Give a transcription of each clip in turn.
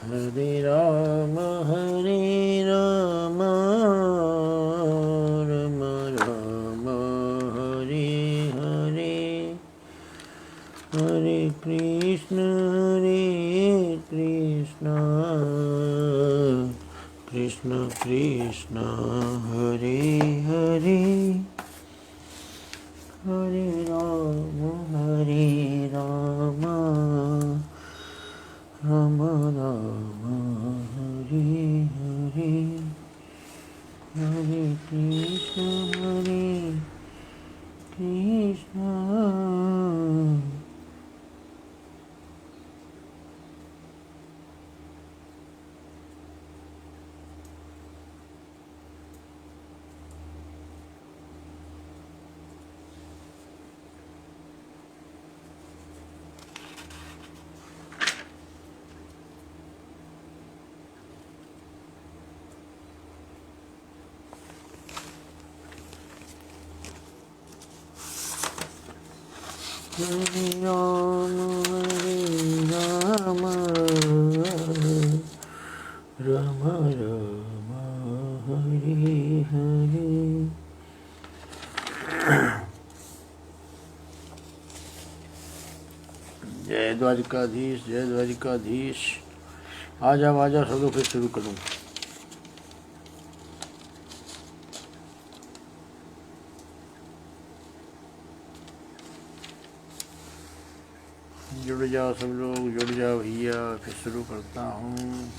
हरे राम राम राम हरे हरे, हरे कृष्ण कृष्ण कृष्ण हरे हरे, हरे राम राम राम हरे हरे, हरे कृष्ण हरे राम राम राम हरे हरे। जय द्वारिकाधीश, जय द्वारिकाधीश। आ जाओ सब लोग, फिर शुरू करूँ। जुड़ जाओ सब लोग, जुड़ जाओ भैया, फिर शुरू करता हूँ।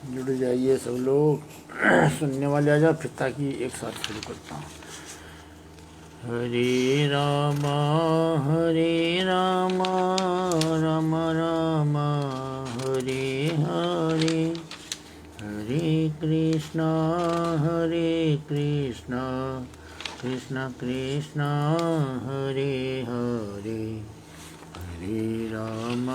जुड़ जाइए सब लोग, सुनने वाले आ जाओ फिर, ताकि एक साथ शुरू करता हूँ। हरे राम राम राम हरे हरे, हरे कृष्णा कृष्ण कृष्ण हरे हरे, हरे राम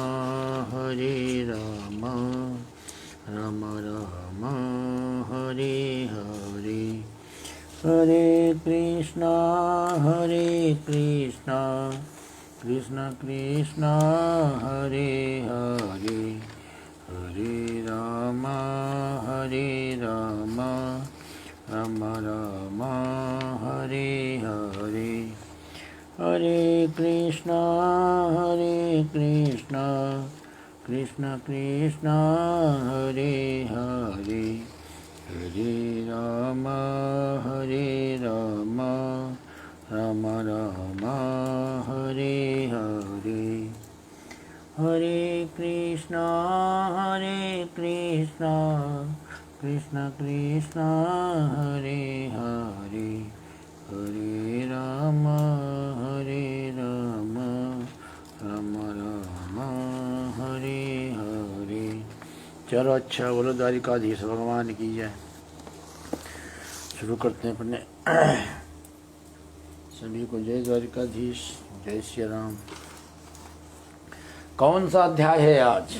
राम राम हरे हरे, हरे कृष्णा कृष्ण कृष्ण हरे हरे, हरे राम राम राम हरे हरे, हरे कृष्णा कृष्ण कृष्ण हरे हरे, हरे राम राम राम हरे हरे, हरे कृष्णा कृष्ण कृष्ण हरे हरे, हरे राम राम राम हरे हरे। चलो अच्छा, बोलो द्वारिकाधीश भगवान की जय। शुरू करते हैं अपने। सभी को जय द्वारिकाधीश, जय श्री राम। कौन सा अध्याय है आज,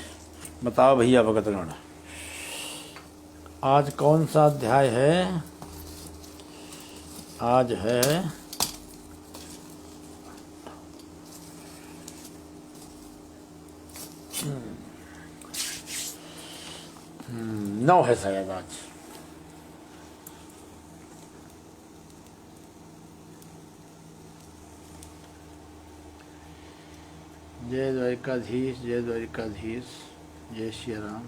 बताओ भैया भगतगण। आज कौन सा अध्याय है? आज है 9 है शायद आज। जय द्वारिकाधीश, जय द्वारिकाधीश, जय श्री राम।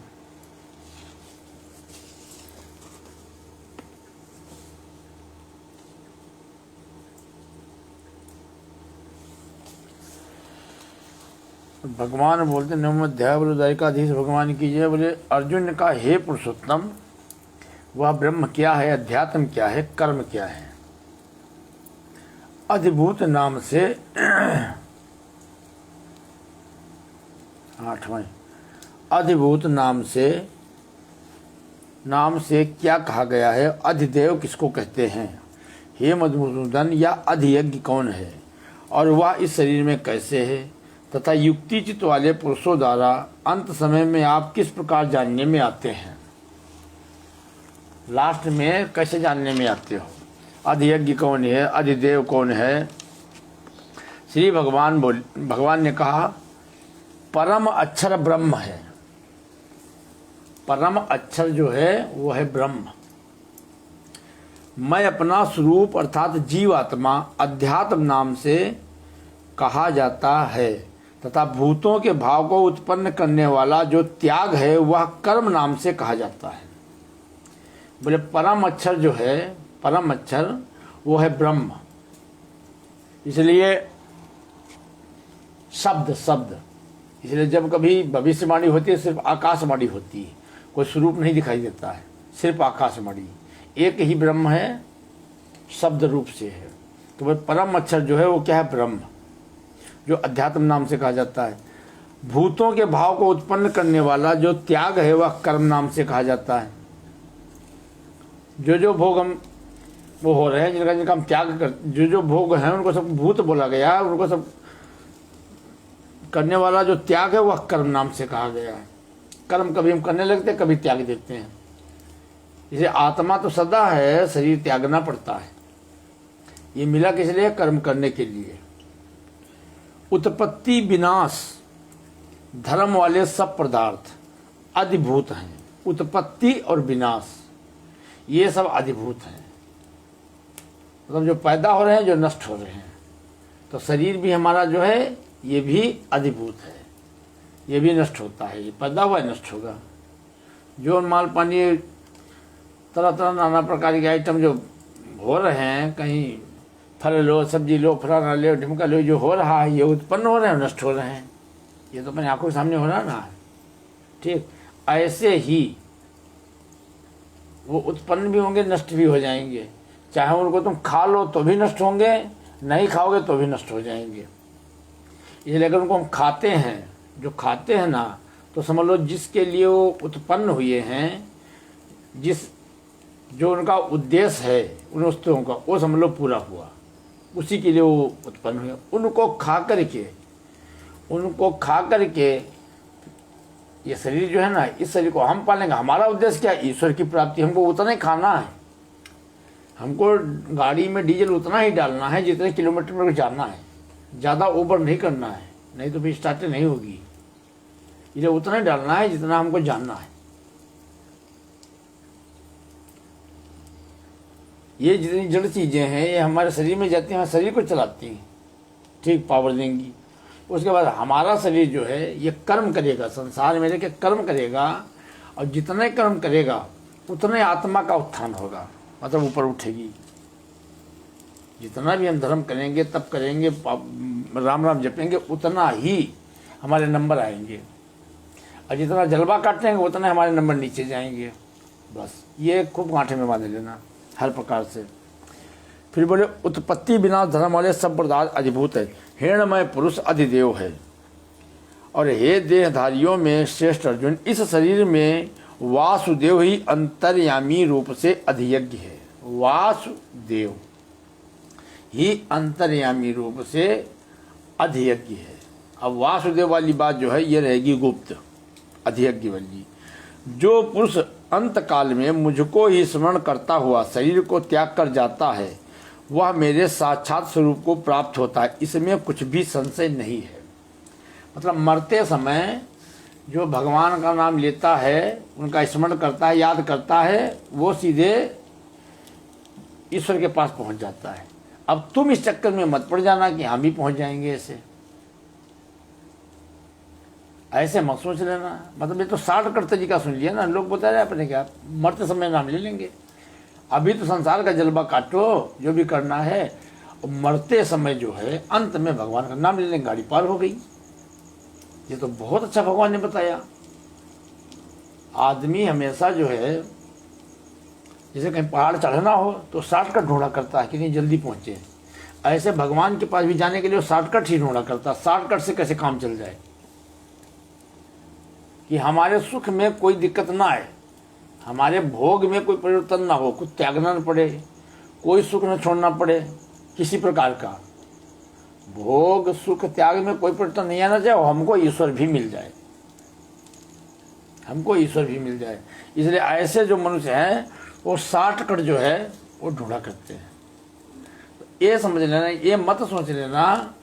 भगवान बोलते नवम अध्याय, बोले द्वारिकाधीश भगवान की जय। बोले अर्जुन ने कहा, हे पुरुषोत्तम, वह ब्रह्म क्या है, अध्यात्म क्या है, कर्म क्या है? अधिभूत नाम से 8वां, अधिभूत नाम से क्या कहा गया है? अधिदेव किसको कहते हैं? हे मधुसूदन, या अधियज्ञ कौन है, और वह इस शरीर में कैसे है? तथा युक्तिचित वाले पुरुषों द्वारा अंत समय में आप किस प्रकार जानने में आते हैं। लास्ट में कैसे जानने में आते हो। अधियज्ञ कौन है, अधिदेव कौन है। श्री भगवान ने कहा परम अक्षर ब्रह्म है। परम अक्षर जो है वो है ब्रह्म। मैं अपना स्वरूप अर्थात जीवात्मा अध्यात्म नाम से कहा जाता है तथा भूतों के भाव को उत्पन्न करने वाला जो त्याग है वह कर्म नाम से कहा जाता है। बोले परम अक्षर जो है, परम अक्षर वो है ब्रह्म। इसलिए शब्द इसलिए जब कभी भविष्यवाणी होती है सिर्फ आकाशवाणी होती है, कोई स्वरूप नहीं दिखाई देता है, सिर्फ आकाशवाणी। एक ही ब्रह्म है, शब्द रूप से है। तो वह परम अक्षर जो है वो क्या है, ब्रह्म, जो अध्यात्म नाम से कहा जाता है। भूतों के भाव को उत्पन्न करने वाला जो त्याग है वह कर्म नाम से कहा जाता है। जो भोग हम वो हो रहे हैं, जिनका हम त्याग कर, जो भोग हैं उनको सब भूत बोला गया है। उनको सब करने वाला जो त्याग है वह कर्म नाम से कहा गया है। कर्म कभी हम करने लगते हैं, कभी त्याग देते हैं। इसे आत्मा तो सदा है, शरीर त्यागना पड़ता है। ये मिला किस लिए, कर्म करने के लिए। उत्पत्ति विनाश धर्म वाले सब पदार्थ अधिभूत हैं। उत्पत्ति और विनाश ये सब अधिभूत हैं, मतलब जो पैदा हो रहे हैं, जो नष्ट हो रहे हैं। तो शरीर भी हमारा जो है ये भी अधिभूत है, ये भी नष्ट होता है। ये पैदा हुआ है, नष्ट होगा। जो माल पानी तरह तरह नाना प्रकार के आइटम जो हो रहे हैं, कहीं फल लो, सब्जी लो, फलाना लो, ढिमका लो, जो हो रहा है ये उत्पन्न हो रहे हैं, नष्ट हो रहे हैं। ये तो अपनी आंखों के सामने हो रहा ना। ठीक ऐसे ही वो उत्पन्न भी होंगे, नष्ट भी हो जाएंगे। चाहे उनको तुम खा लो तो भी नष्ट होंगे, नहीं खाओगे तो भी नष्ट हो जाएंगे। इसलिए अगर उनको हम खाते हैं, जो खाते हैं ना, तो समझ लो जिसके लिए वो उत्पन्न हुए हैं, जो उनका उद्देश्य है उन वस्तुओं का, वो समझ लो पूरा हुआ। उसी के लिए वो उत्पन्न हुए। उनको खा करके ये शरीर जो है ना, इस शरीर को हम पालेंगे। हमारा उद्देश्य क्या है, ईश्वर की प्राप्ति। हमको उतना ही खाना है, हमको गाड़ी में डीजल उतना ही डालना है जितने किलोमीटर में जाना है, ज़्यादा ओवर नहीं करना है, नहीं तो फिर स्टार्ट नहीं होगी। इसे उतना ही डालना है जितना हमको जानना है। ये जितनी जड़ चीज़ें हैं ये हमारे शरीर में जाती हैं, शरीर को चलाती हैं, ठीक पावर देंगी। उसके बाद हमारा शरीर जो है ये कर्म करेगा, संसार में रह के कर्म करेगा, और जितने कर्म करेगा उतने आत्मा का उत्थान होगा, मतलब ऊपर उठेगी। जितना भी हम धर्म करेंगे, तप करेंगे, राम राम जपेंगे, उतना ही हमारे नंबर आएंगे। और जितना जलवा काटेंगे उतने हमारे नंबर नीचे जाएंगे। बस ये खूब गांठे में बांध लेना हर प्रकार से। फिर बोले उत्पत्ति बिना धर्म वाले सब पदार्थ अधिभूत है। हिरण्यमय पुरुष अधिदेव है। और हे देहधारियों में श्रेष्ठ अर्जुन, इस शरीर में वासुदेव ही अंतर्यामी रूप से अधियज्ञ है। वासुदेव ही अंतर्यामी रूप से अधियज्ञ है। अब वासुदेव वाली बात जो है ये रहेगी गुप्त, अधियज्ञ वाली। जो पुरुष अंत काल में मुझको ही स्मरण करता हुआ शरीर को त्याग कर जाता है वह मेरे साक्षात स्वरूप को प्राप्त होता है, इसमें कुछ भी संशय नहीं है। मतलब मरते समय जो भगवान का नाम लेता है, उनका स्मरण करता है, याद करता है, वो सीधे ईश्वर के पास पहुंच जाता है। अब तुम इस चक्कर में मत पड़ जाना कि हम ही पहुंच जाएंगे। ऐसे मत सोच लेना। मतलब ये तो शॉर्टकट तरीका सुन लिया ना। लोग बता रहे अपने क्या मरते समय नाम ले लेंगे। अभी तो संसार का जलवा काटो, जो भी करना है, मरते समय जो है अंत में भगवान का नाम ले लेंगे, गाड़ी पार हो गई। ये तो बहुत अच्छा भगवान ने बताया। आदमी हमेशा जो है, जैसे कहीं पहाड़ चढ़ना हो तो शॉर्टकट ढूंढा करता है कि नहीं जल्दी पहुंचे। ऐसे भगवान के पास भी जाने के लिए शॉर्टकट ही ढूंढा करता है। शॉर्टकट से कैसे काम चल जाए, कि हमारे सुख में कोई दिक्कत ना आए, हमारे भोग में कोई परिवर्तन ना हो, कुछ त्यागना न पड़े, कोई सुख न छोड़ना पड़े किसी प्रकार का। भोग सुख त्याग में कोई परिवर्तन नहीं आना चाहिए, हमको ईश्वर भी मिल जाए, हमको ईश्वर भी मिल जाए। इसलिए ऐसे जो मनुष्य हैं वो शॉर्टकट जो है वो ढूंढा करते हैं। तो ये समझ लेना, ये मत सोच लेना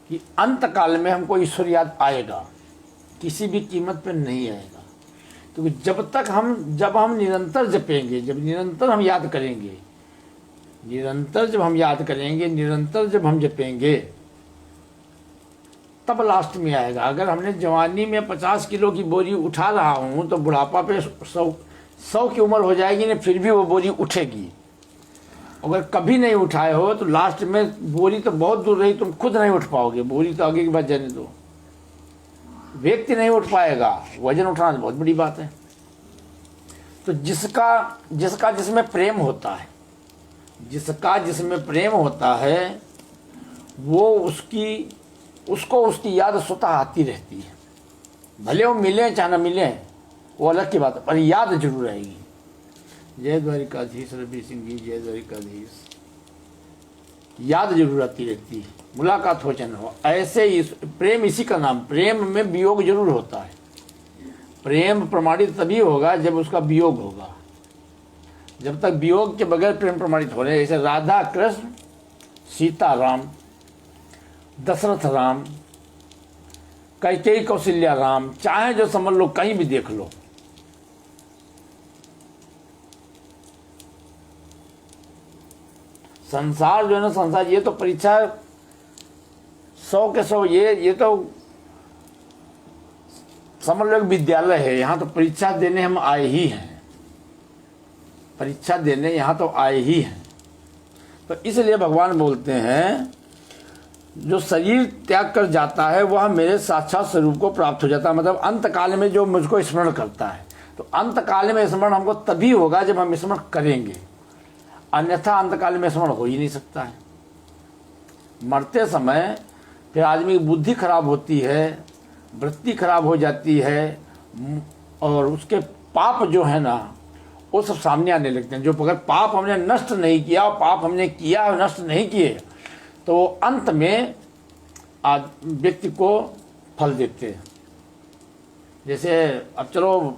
कि अंत काल में हमको ईश्वर याद आएगा, किसी भी कीमत पे नहीं आएगा। क्योंकि जब हम निरंतर जपेंगे, जब निरंतर हम याद करेंगे, निरंतर जब हम याद करेंगे, निरंतर जब हम जपेंगे, तब लास्ट में आएगा। अगर हमने जवानी में 50 किलो की बोरी उठा रहा हूँ तो बुढ़ापा पे 100 की उम्र हो जाएगी ना, फिर भी वो बोरी उठेगी। अगर कभी नहीं उठाए हो तो लास्ट में बोरी तो बहुत दूर रही, तुम खुद नहीं उठ पाओगे, बोरी तो आगे की बात जाने दो, व्यक्ति नहीं उठ पाएगा। वजन उठाना बहुत बड़ी बात है। तो जिसका जिसमें प्रेम होता है, जिसका जिसमें प्रेम होता है, वो उसको उसकी याद स्वतः आती रहती है। भले वो मिले चाहे न मिले, वो अलग की बात है, पर याद जरूर आएगी। जय द्वारिकाधीश रवि सिंह जी, जय द्वारिकाधीश। याद जरूर आती रहती है, मुलाकात हो चाहे न हो। ऐसे ही प्रेम, इसी का नाम, प्रेम में वियोग जरूर होता है। प्रेम प्रमाणित तभी होगा जब उसका वियोग होगा। जब तक वियोग के बगैर प्रेम प्रमाणित हो रहे, जैसे राधा कृष्ण, सीता राम, दशरथ राम, कैकेयी कौशल्या राम, चाहे जो समझ लो, कहीं भी देख लो। संसार जो है ना, संसार ये तो परीक्षा 100 के 100, ये तो समझ लो एक विद्यालय है। यहाँ तो परीक्षा देने हम आए ही हैं, परीक्षा देने यहाँ तो आए ही हैं। तो इसलिए भगवान बोलते हैं, जो शरीर त्याग कर जाता है वह मेरे साक्षात स्वरूप को प्राप्त हो जाता है। मतलब अंत काल में जो मुझको स्मरण करता है, तो अंत काल में स्मरण हमको तभी होगा जब हम स्मरण करेंगे, अन्यथा अंत काल में स्मरण हो ही नहीं सकता है। मरते समय फिर आदमी की बुद्धि खराब होती है, वृत्ति खराब हो जाती है, और उसके पाप जो है ना वो सब सामने आने लगते हैं। जो अगर पाप हमने नष्ट नहीं किया, पाप हमने किया नष्ट नहीं किए, तो अंत में व्यक्ति को फल देते हैं। जैसे अब चलो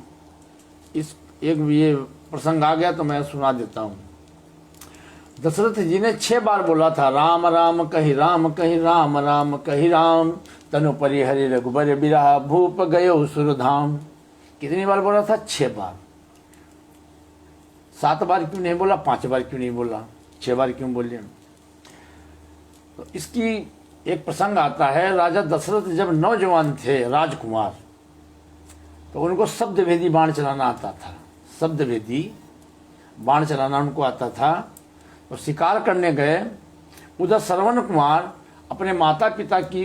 इस एक ये प्रसंग आ गया तो मैं सुना देता हूँ। दशरथ जी ने 6 बार बोला था, राम राम कहि राम कहि राम राम कहि राम, तनु परिहरि रघुबर बिरहा भूप गयो सुरधाम। कितनी बार बोला था? 6 बार। 7 बार क्यों नहीं बोला? 5 बार क्यों नहीं बोला? 6 बार क्यों बोले? तो इसकी एक प्रसंग आता है। राजा दशरथ जब नौजवान थे, राजकुमार, तो उनको शब्दभेदी बाण चलाना आता था। शब्दभेदी बाण चलाना उनको आता था। तो शिकार करने गए। उधर श्रवण कुमार अपने माता पिता की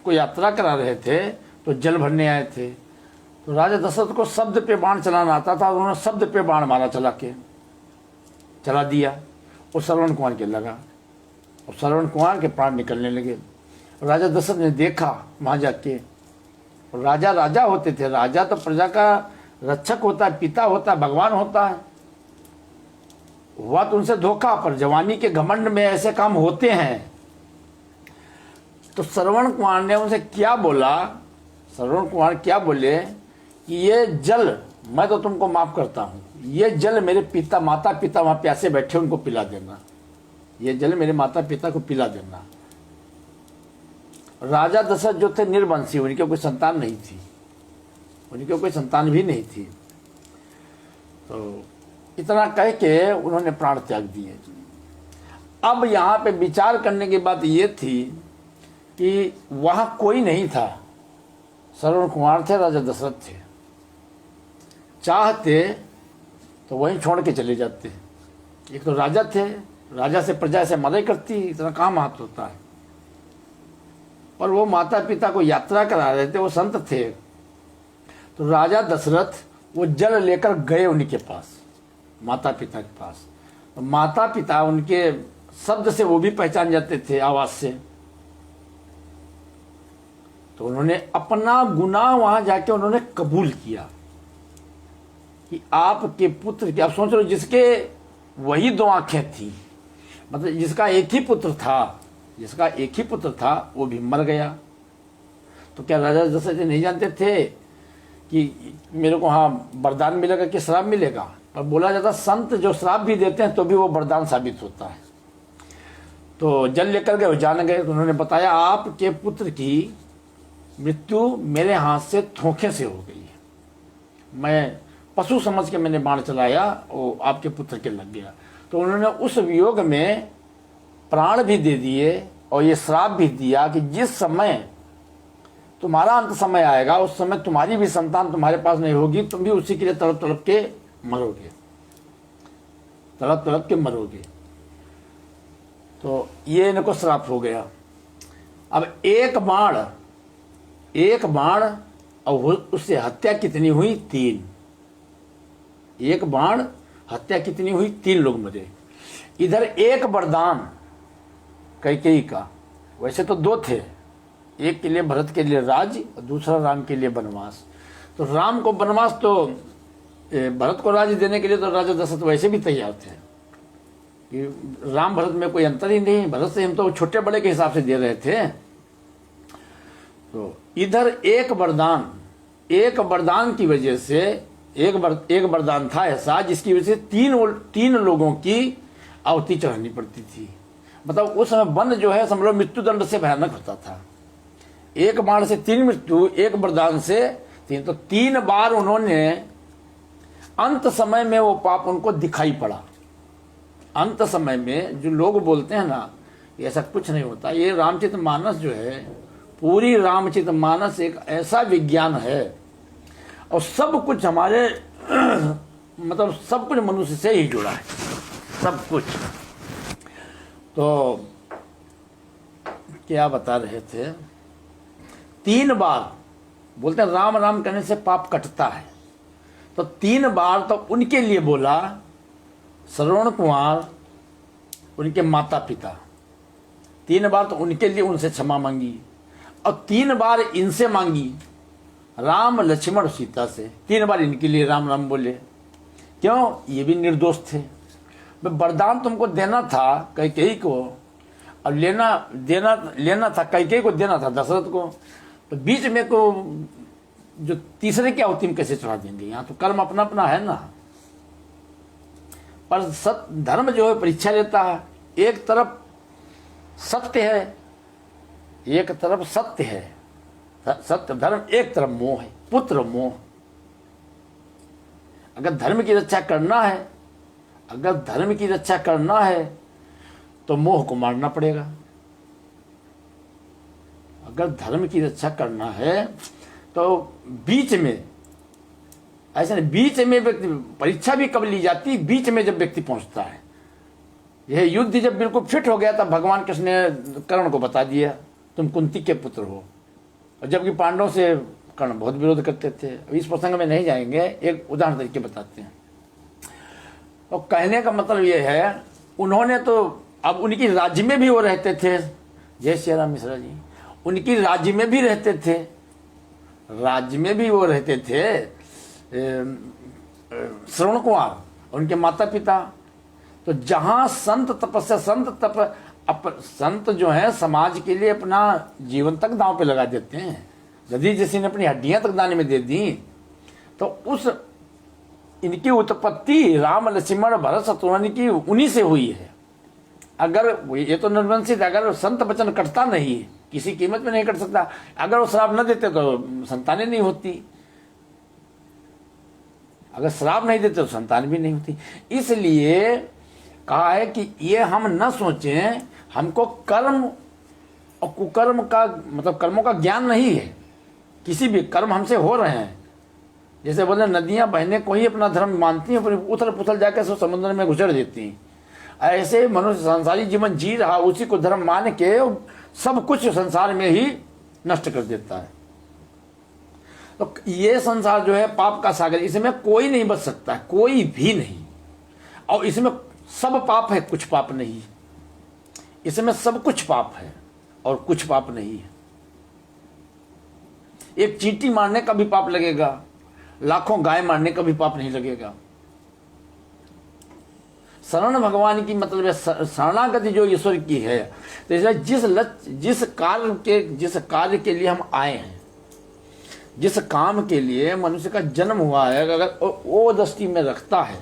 को यात्रा करा रहे थे, तो जल भरने आए थे। तो राजा दशरथ को शब्द पे बाण चलाना आता था। उन्होंने शब्द पे बाण मारा, चला दिया। वो श्रवण कुमार के लगा और श्रवण कुमार के प्राण निकलने लगे। राजा दशरथ ने देखा वहाँ जाके। राजा राजा होते थे। राजा तो प्रजा का रक्षक होता है, पिता होता है, भगवान होता है। हुआ तो उनसे धोखा, पर जवानी के घमंड में ऐसे काम होते हैं। तो श्रवण कुमार ने उनसे क्या बोला? श्रवण कुमार क्या बोले कि ये जल मैं तो तुमको माफ करता हूँ, ये जल मेरे पिता माता पिता वहाँ प्यासे बैठे उनको पिला देना, ये जल मेरे माता पिता को पिला देना। राजा दशरथ जो थे निर्वंशी, उनके कोई संतान नहीं थी, उनके कोई संतान भी नहीं थी। तो इतना कह के उन्होंने प्राण त्याग दिए। अब यहाँ पे विचार करने की बात ये थी कि वहाँ कोई नहीं था। श्रवण कुमार थे, राजा दशरथ थे। चाहते तो वहीं छोड़ के चले जाते। एक तो राजा थे, राजा से प्रजा ऐसे मदद करती, इतना काम हाथ होता है। और वो माता पिता को यात्रा करा रहे थे, वो संत थे। तो राजा दशरथ वो जल लेकर गए उनके पास, माता पिता के पास। तो माता पिता उनके शब्द से वो भी पहचान जाते थे, आवाज से। तो उन्होंने अपना गुनाह वहां जाके उन्होंने कबूल किया कि आपके पुत्र की, आप सोच लो, जिसके वही 2 आंखें थी, मतलब जिसका एक ही पुत्र था, जिसका एक ही पुत्र था वो भी मर गया। तो क्या राजा दशरथ जी नहीं जानते थे कि मेरे को हाँ वरदान मिलेगा कि श्राप मिलेगा? और बोला जाता संत जो श्राप भी देते हैं तो भी वो वरदान साबित होता है। तो जल लेकर गए, जान गए, तो उन्होंने बताया आपके पुत्र की मृत्यु मेरे हाथ से धोखे से हो गई है। मैं पशु समझ के मैंने बाण चलाया, वो आपके पुत्र के लग गया। तो उन्होंने उस वियोग में प्राण भी दे दिए और ये श्राप भी दिया कि जिस समय तुम्हारा अंत समय आएगा उस समय तुम्हारी भी संतान तुम्हारे पास नहीं होगी, तुम भी उसी के लिए तड़प तड़प के मरोगे, तड़प तड़प के मरोगे। तो ये इनको श्राप हो गया। अब एक बाण और उससे हत्या कितनी हुई? 3। एक बाण हत्या कितनी हुई? 3 लोग मरे। इधर एक वरदान कैकेयी का, वैसे तो 2 थे, एक के लिए भरत के लिए राज और दूसरा राम के लिए वनवास। तो राम को वनवास, तो भरत को राज देने के लिए तो राजा दशरथ वैसे भी तैयार थे कि राम भरत में कोई अंतर ही नहीं, भरत से हम तो छोटे बड़े के हिसाब से दे रहे थे। तो इधर एक वरदान की वजह से एक वरदान था ऐसा जिसकी वजह से 3 लोगों की आहुति चढ़ानी पड़ती थी। मतलब उस समय वन जो है समझ लो मृत्यु दंड से भयानक होता था। एक बाण से 3 मृत्यु, एक वरदान से 3। तो 3 बार उन्होंने अंत समय में वो पाप उनको दिखाई पड़ा। अंत समय में जो लोग बोलते हैं ना ऐसा कुछ नहीं होता, ये रामचरितमानस जो है, पूरी रामचरितमानस एक ऐसा विज्ञान है और सब कुछ हमारे मतलब सब कुछ मनुष्य से ही जुड़ा है, सब कुछ। तो क्या बता रहे थे, 3 बार बोलते हैं राम राम कहने से पाप कटता है। तो 3 बार तो उनके लिए बोला, श्रवण कुमार, उनके माता पिता, 3 बार तो उनके लिए उनसे क्षमा मांगी और 3 बार इनसे मांगी, राम लक्ष्मण सीता से 3 बार इनके लिए राम राम बोले। क्यों? ये भी निर्दोष थे। वरदान तुमको देना था कैकेयी को और लेना था कैकेयी को, देना था दशरथ को। तो बीच में को जो तीसरे की आहुति में कैसे चढ़ा देंगे? यहाँ तो कर्म अपना अपना है ना। पर धर्म जो है परीक्षा लेता है। एक तरफ सत्य है, एक तरफ सत्य है, सत्य धर्म, एक तरफ मोह है, पुत्र मोह। अगर धर्म की रक्षा करना है, तो मोह को मारना पड़ेगा। अगर धर्म की रक्षा करना है तो बीच में, ऐसा नहीं, बीच में व्यक्ति, परीक्षा भी कब ली जाती? बीच में जब व्यक्ति पहुंचता है। यह युद्ध जब बिल्कुल फिट हो गया तब भगवान कृष्ण ने कर्ण को बता दिया तुम कुंती के पुत्र हो, और जबकि पांडवों से कर्ण बहुत विरोध करते थे। इस प्रसंग में नहीं जाएंगे, एक उदाहरण तरीके बताते हैं। तो कहने का मतलब ये है, उन्होंने तो अब उनकी राज्य में भी वो रहते थे, जय श्री राम मिश्रा जी, उनकी राज्य में भी रहते थे, श्रवण कुमार, उनके माता पिता। तो जहां संत जो है समाज के लिए अपना जीवन तक दांव पे लगा देते हैं। यदि किसी ने अपनी हड्डियां तक दान में दे दी तो उस इनकी उत्पत्ति राम लक्ष्मण भरत शत्रुघ्न की उन्हीं से हुई है। अगर ये तो निर्वंशित, अगर संत वचन कटता नहीं है, किसी कीमत में नहीं कट सकता। अगर वो श्राप न देते तो संतानें नहीं होती, अगर श्राप नहीं देते तो संतान भी नहीं होती। इसलिए कहा है कि ये हम न सोचें, हमको कर्म और कुकर्म का मतलब कर्मों का ज्ञान नहीं है। किसी भी कर्म हमसे हो रहे हैं, जैसे बोले नदियां बहने को ही अपना धर्म मानती हैं, उथल पुथल जाकर सब समुद्र में गुजर देती हैं। ऐसे मनुष्य संसारी जीवन जी रहा, उसी को धर्म मान के सब कुछ संसार में ही नष्ट कर देता है। तो ये संसार जो है पाप का सागर, इसमें कोई नहीं बच सकता, कोई भी नहीं। और इसमें सब पाप है, कुछ पाप नहीं है। इसमें सब कुछ पाप है और कुछ पाप नहीं है। एक चींटी मारने का भी पाप लगेगा, लाखों गाय मारने का भी पाप नहीं लगेगा। शरण भगवान की मतलब है शरणागति जो ईश्वर की है। तो इसलिए जिस कार्य के लिए हम आए हैं, जिस काम के लिए मनुष्य का जन्म हुआ है, अगर वो दृष्टि में रखता है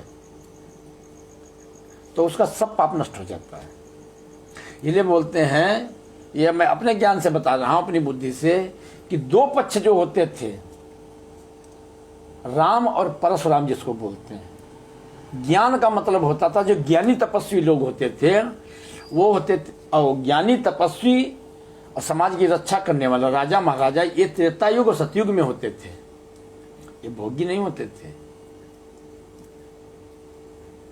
तो उसका सब पाप नष्ट हो जाता है। इसलिए बोलते हैं, ये मैं अपने ज्ञान से बता रहा हूं, अपनी बुद्धि से, कि दो पक्ष जो होते थे, राम और परशुराम जिसको बोलते हैं। ज्ञान का मतलब होता था जो ज्ञानी तपस्वी लोग होते थे, वो होते थे, और ज्ञानी तपस्वी और समाज की रक्षा करने वाला राजा महाराजा, ये त्रेता युग और सतयुग में होते थे। ये भोगी नहीं होते थे,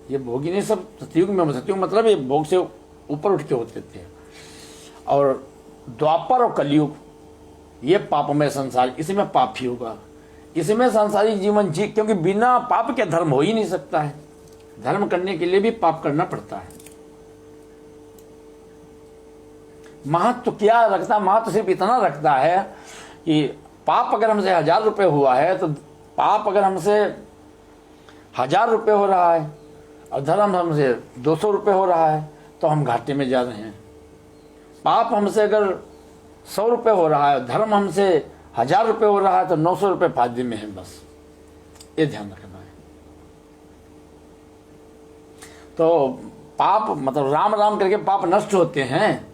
ये भोगी नहीं, सब सतयुग में। सतयुग मतलब ये भोग से ऊपर उठ के होते थे। और द्वापर और कलयुग ये पापमय संसार, इसमें पाप ही होगा, इसमें सांसारिक जीवन जी, क्योंकि बिना पाप के धर्म हो ही नहीं सकता है। धर्म करने के लिए भी पाप करना पड़ता है। महत्व क्या रखता, महत्व सिर्फ इतना रखता है कि पाप अगर हमसे 1000 रुपये हुआ है, तो पाप अगर हमसे 1000 रुपये हो रहा है और धर्म हमसे 200 रुपये हो रहा है, तो हम घाटे में जा रहे हैं। पाप हमसे अगर 100 रुपये हो रहा है, धर्म हमसे 1000 रुपये हो रहा है, तो 900 रुपये फायदे में है। बस ये ध्यान रखना है। तो पाप मतलब राम राम करके पाप नष्ट होते हैं,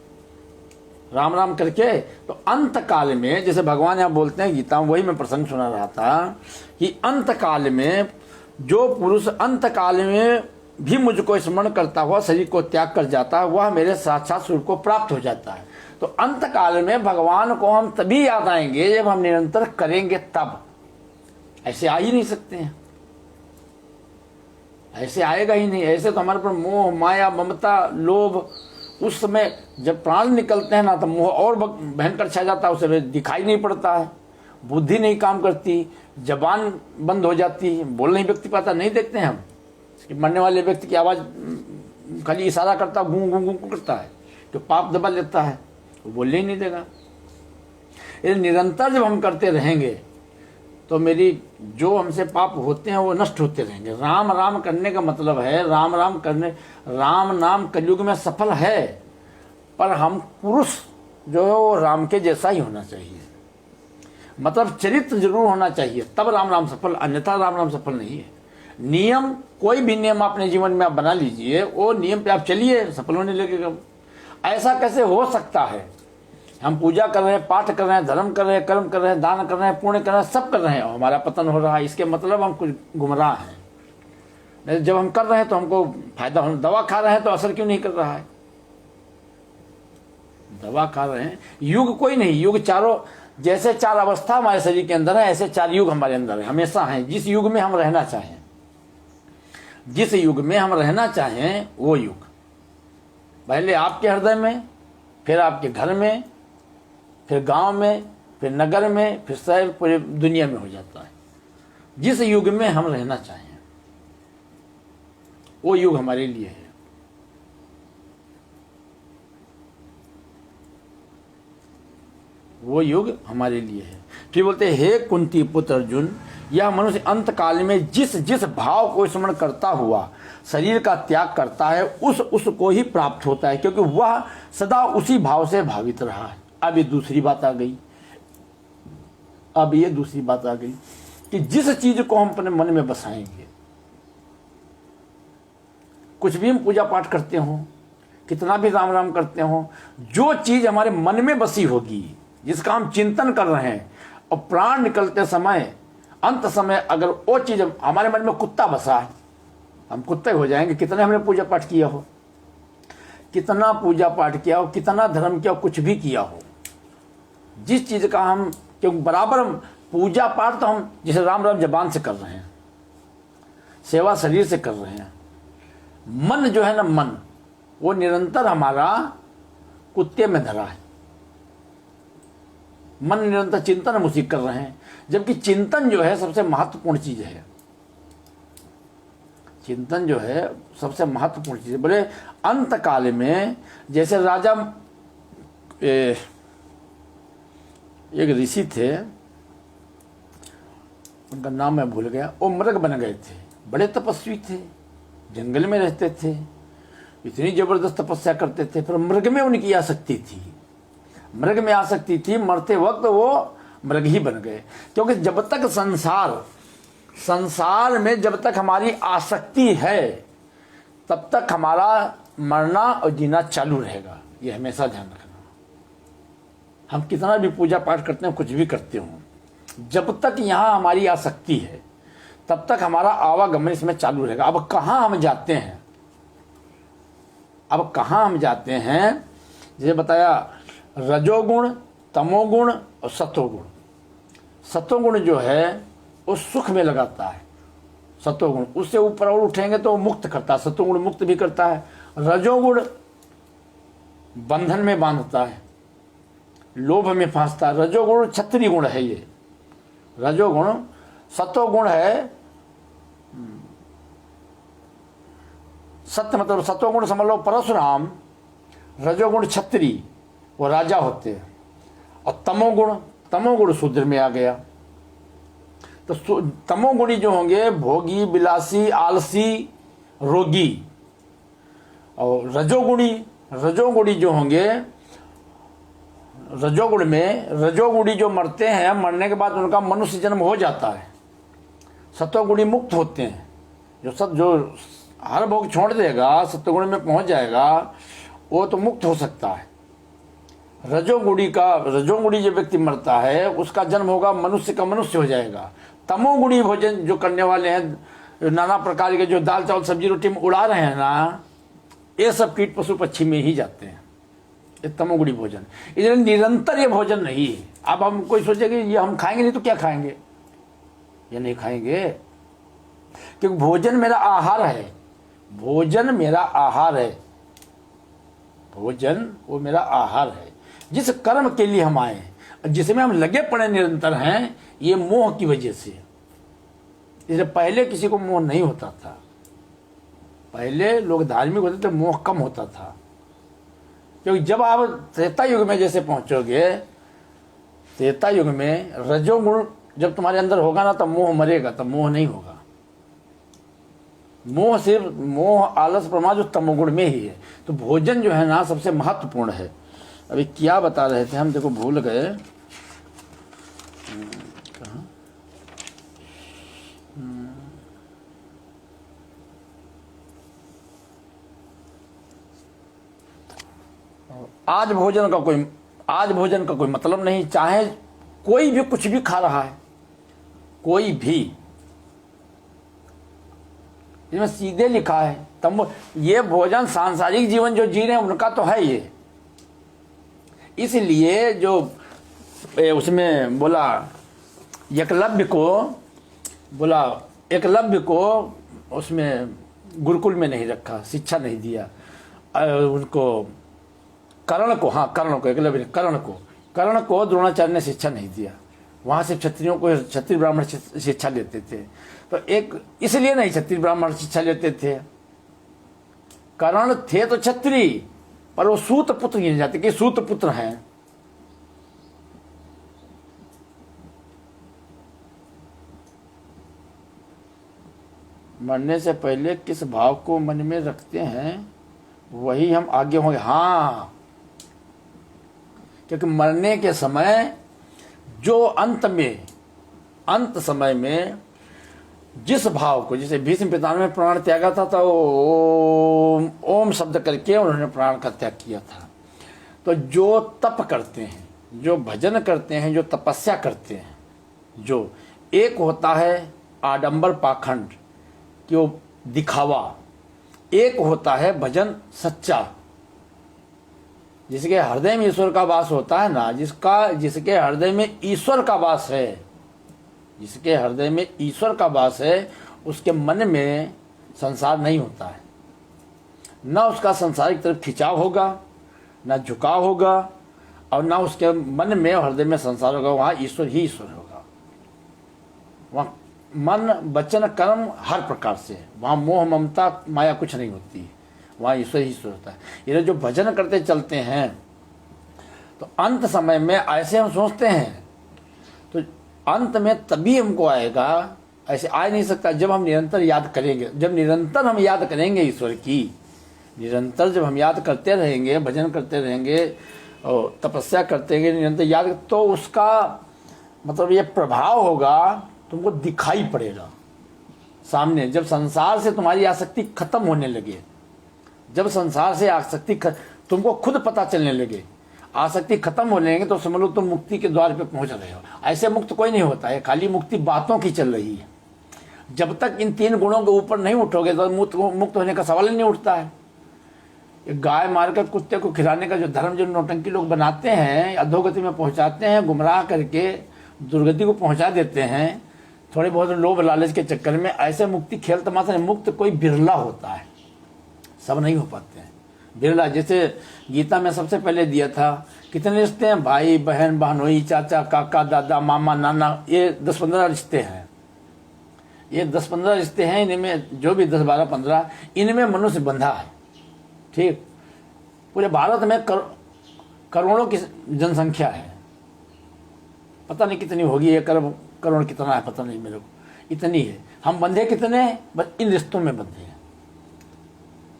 राम राम करके। तो अंत काल में, जैसे भगवान यहाँ बोलते हैं गीता में, वही मैं प्रसंग सुना रहा था कि अंत काल में जो पुरुष अंत काल में भी मुझको स्मरण करता हुआ शरीर को त्याग कर जाता है, वह मेरे साक्षात स्वरूप को प्राप्त हो जाता है। तो अंत काल में भगवान को हम तभी याद आएंगे जब हम निरंतर करेंगे, तब। ऐसे आ ही नहीं सकते हैं, ऐसे आएगा ही नहीं। ऐसे तो हमारे पर मोह माया ममता लोभ, उस समय जब प्राण निकलते हैं ना, तो मोह और भयंकर छा जाता है, उसे दिखाई नहीं पड़ता है, बुद्धि नहीं काम करती, जबान बंद हो जाती है, बोल नहीं व्यक्ति पाता। नहीं देखते हैं हम मरने वाले व्यक्ति की आवाज खाली इशारा करता, गूं गूं गूं करता है, तो पाप दबा लेता है, वो बोलने ही नहीं देगा। ये निरंतर जब हम करते रहेंगे तो मेरी जो हमसे पाप होते हैं वो नष्ट होते रहेंगे। राम राम करने का मतलब है, राम राम करने, राम नाम कलयुग में सफल है, पर हम पुरुष जो है वो राम के जैसा ही होना चाहिए। मतलब चरित्र जरूर होना चाहिए, तब राम राम सफल, अन्यथा राम राम सफल नहीं है। नियम, कोई भी नियम अपने जीवन में आप बना लीजिए, वो नियम पे आप चलिए, सफल होने लगेगा। ऐसा कैसे हो सकता है? हम पूजा कर रहे हैं, पाठ कर रहे हैं, धर्म कर रहे हैं, कर्म कर रहे हैं, दान कर रहे हैं, पुण्य कर रहे हैं, सब कर रहे हैं, और हमारा पतन हो रहा है। इसके मतलब हम कुछ गुमराह हैं। नहीं, जब हम कर रहे हैं तो हमको फायदा हो, दवा खा रहे हैं तो असर क्यों नहीं कर रहा है? दवा खा रहे हैं, युग कोई नहीं, युग चारों, जैसे 4 अवस्था हमारे शरीर के अंदर है, ऐसे 4 युग हमारे अंदर है, हमेशा है। जिस युग में हम रहना चाहें, जिस युग में हम रहना चाहें, वो युग पहले आपके हृदय में, फिर आपके घर में, फिर गांव में, फिर नगर में, फिर शहर, पूरी दुनिया में हो जाता है। जिस युग में हम रहना चाहें वो युग हमारे लिए है। वो युग हमारे लिए है। फिर बोलते हैं, हे कुंती पुत्र अर्जुन, यह मनुष्य अंत काल में जिस जिस भाव को स्मरण करता हुआ शरीर का त्याग करता है, उसको ही प्राप्त होता है, क्योंकि वह सदा उसी भाव से भावित रहा है। अब ये दूसरी बात आ गई, अब ये दूसरी बात आ गई कि जिस चीज को हम अपने मन में बसाएंगे, कुछ भी हम पूजा पाठ करते हो, कितना भी राम राम करते हो, जो चीज हमारे मन में बसी होगी, जिसका हम चिंतन कर रहे हैं, और प्राण निकलते समय, अंत समय अगर वो चीज हमारे मन में कुत्ता बसा है, हम कुत्ते हो जाएंगे। कितने हमने पूजा पाठ किया हो, कितना पूजा पाठ किया हो, कितना धर्म किया हो, कुछ भी किया हो, जिस चीज का हम, क्योंकि बराबर हम पूजा पाठ तो हम जैसे राम राम जबान से कर रहे हैं, सेवा शरीर से कर रहे हैं, मन जो है ना, मन वो निरंतर हमारा कुत्ते में धरा है। मन निरंतर चिंतन हम उसी कर रहे हैं, जबकि चिंतन जो है सबसे महत्वपूर्ण चीज है। चिंतन जो है सबसे महत्वपूर्ण चीज है। बोले अंत काल में, जैसे राजा, एक ऋषि थे, उनका नाम मैं भूल गया, वो मृग बन गए थे, बड़े तपस्वी थे, जंगल में रहते थे, इतनी जबरदस्त तपस्या करते थे, पर मृग में उनकी आसक्ति थी, मृग में आसक्ति थी। मरते वक्त वो मृग ही बन गए, क्योंकि जब तक संसार में जब तक हमारी आसक्ति है तब तक हमारा मरना और जीना चालू रहेगा। ये हमेशा ध्यान रखना। हम कितना भी पूजा पाठ करते हैं, कुछ भी करते हो, जब तक यहाँ हमारी आसक्ति है तब तक हमारा आवागमन इसमें चालू रहेगा। अब कहाँ हम जाते हैं, अब कहाँ हम जाते हैं, जैसे बताया रजोगुण, तमोगुण और सतोगुण। सतोगुण जो है वो सुख में लगाता है, सतोगुण उससे ऊपर और उठेंगे तो मुक्त करता है, सतोगुण मुक्त भी करता है। रजोगुण बंधन में बांधता है, लोभ में फांसता है। रजोगुण क्षत्रिय गुण है ये रजोगुण। सतोगुण है सत्य, मतलब सतोगुण समझ लो परशुराम, रजोगुण क्षत्रिय वो राजा होते हैं, और तमोगुण शूद्र में आ गया। तो तमोगुणी जो होंगे भोगी, विलासी, आलसी, रोगी, और रजोगुणी जो होंगे, रजोगुणी जो मरते हैं, मरने के बाद उनका मनुष्य जन्म हो जाता है। सतोगुणी मुक्त होते हैं, जो हर भोग छोड़ देगा, सतोगुण में पहुंच जाएगा, वो तो मुक्त हो सकता है। रजोगुणी जो व्यक्ति मरता है उसका जन्म होगा मनुष्य का, मनुष्य हो जाएगा। तमोगुणी भोजन जो करने वाले हैं, नाना प्रकार के जो दाल चावल सब्जी रोटी में उड़ा रहे हैं ना, ये सब कीट पशु पक्षी में ही जाते हैं, ये तमोगुणी भोजन। इसलिए निरंतर ये भोजन नहीं है। अब हम कोई सोचे कि ये हम खाएंगे नहीं तो क्या खाएंगे, ये नहीं खाएंगे, क्योंकि भोजन मेरा आहार है, भोजन मेरा आहार है, भोजन वो मेरा आहार है। जिस कर्म के लिए हम आए, जिसमें हम लगे पड़े निरंतर हैं, ये मोह की वजह से। इसलिए पहले किसी को मोह नहीं होता था, पहले लोग धार्मिक होते थे, मोह कम होता था। क्योंकि जब आप त्रेता युग में जैसे पहुंचोगे, त्रेता युग में रजोगुण जब तुम्हारे अंदर होगा ना, तब मोह मरेगा, तब मोह नहीं होगा। मोह सिर्फ आलस प्रमाद जो तमोगुण में ही है। तो भोजन जो है ना सबसे महत्वपूर्ण है। अभी क्या बता रहे थे हम, देखो भूल गए, कहाँ, आज भोजन का कोई मतलब नहीं। चाहे कोई भी कुछ भी खा रहा है, कोई भी, इसमें सीधे लिखा है तम, ये भोजन सांसारिक जीवन जो जी रहे हैं उनका तो है ये। इसलिए जो उसमें बोला एकलव्य को उसमें गुरुकुल में नहीं रखा, शिक्षा नहीं दिया उनको, कर्ण को द्रोणाचार्य ने शिक्षा नहीं दिया। वहां से क्षत्रियों को, क्षत्रिय ब्राह्मण शिक्षा लेते थे। तो एक इसलिए नहीं क्षत्रिय ब्राह्मण शिक्षा लेते थे, कर्ण थे तो क्षत्रिय, पर वो सूत पुत्र गिने जाते कि सूत पुत्र हैं। मरने से पहले किस भाव को मन में रखते हैं वही हम आगे होंगे। हाँ, क्योंकि मरने के समय जो अंत समय में जिस भाव को, जैसे भीष्म पितामह में प्राण त्यागा था तो ओम शब्द करके उन्होंने प्राण का त्याग किया था। तो जो तप करते हैं, जो भजन करते हैं, जो तपस्या करते हैं, जो एक होता है आडंबर पाखंड कि वो दिखावा, एक होता है भजन सच्चा, जिसके हृदय में ईश्वर का वास होता है ना, जिसके हृदय में ईश्वर का वास है, जिसके हृदय में ईश्वर का वास है, उसके मन में संसार नहीं होता है। न उसका संसारिक तरफ खिंचाव होगा, न झुकाव होगा, और न उसके मन में और हृदय में संसार होगा। वहाँ ईश्वर ही ईश्वर होगा। वहाँ मन, वचन, कर्म हर प्रकार से, वहाँ मोह, ममता, माया कुछ नहीं होती है। वहाँ ईश्वर ही ईश्वर होता है। ये जो भजन करते चलते हैं, तो अंत समय में ऐसे हम सोचते हैं, तो अंत में तभी हमको आएगा ऐसे आ नहीं सकता जब हम निरंतर याद करेंगे। जब निरंतर हम याद करेंगे ईश्वर की, निरंतर जब हम याद करते रहेंगे, भजन करते रहेंगे और तपस्या करते रहेंगे, निरंतर याद, तो उसका मतलब ये प्रभाव होगा, तुमको दिखाई पड़ेगा सामने। जब संसार से तुम्हारी आसक्ति खत्म होने लगे, जब संसार से आसक्ति तुमको खुद पता चलने लगे, आसक्ति खत्म हो लेंगे, तो समझ लो तुम मुक्ति के द्वार पे पहुंच रहे हो। ऐसे मुक्त कोई नहीं होता है, खाली मुक्ति बातों की चल रही है। जब तक इन 3 गुणों के ऊपर नहीं उठोगे तो मुक्त होने का सवाल ही नहीं उठता है। गाय मारकर कुत्ते को खिलाने का जो धर्म जो नौटंकी लोग बनाते हैं, अधोगति में पहुंचाते हैं, गुमराह करके दुर्गति को पहुंचा देते हैं, थोड़े बहुत लोभ लालच के चक्कर में, ऐसे मुक्ति खेल तमाशा नहीं। मुक्त कोई बिरला होता है, सब नहीं हो पाते हैं, बिरला। जैसे गीता में सबसे पहले दिया था, कितने रिश्ते हैं? भाई बहन, बहनोई, चाचा, काका, दादा, मामा, नाना, ये 10-15 रिश्ते हैं। ये 10-15 रिश्ते हैं, इनमें जो भी 10-12-15 इनमें मनुष्य बंधा है। ठीक, पूरे भारत में करोड़ों की जनसंख्या है, पता नहीं कितनी होगी, 1 करोड़ कितना है पता नहीं मेरे को, इतनी है। हम बंधे कितने हैं? बस इन रिश्तों में बंधे हैं।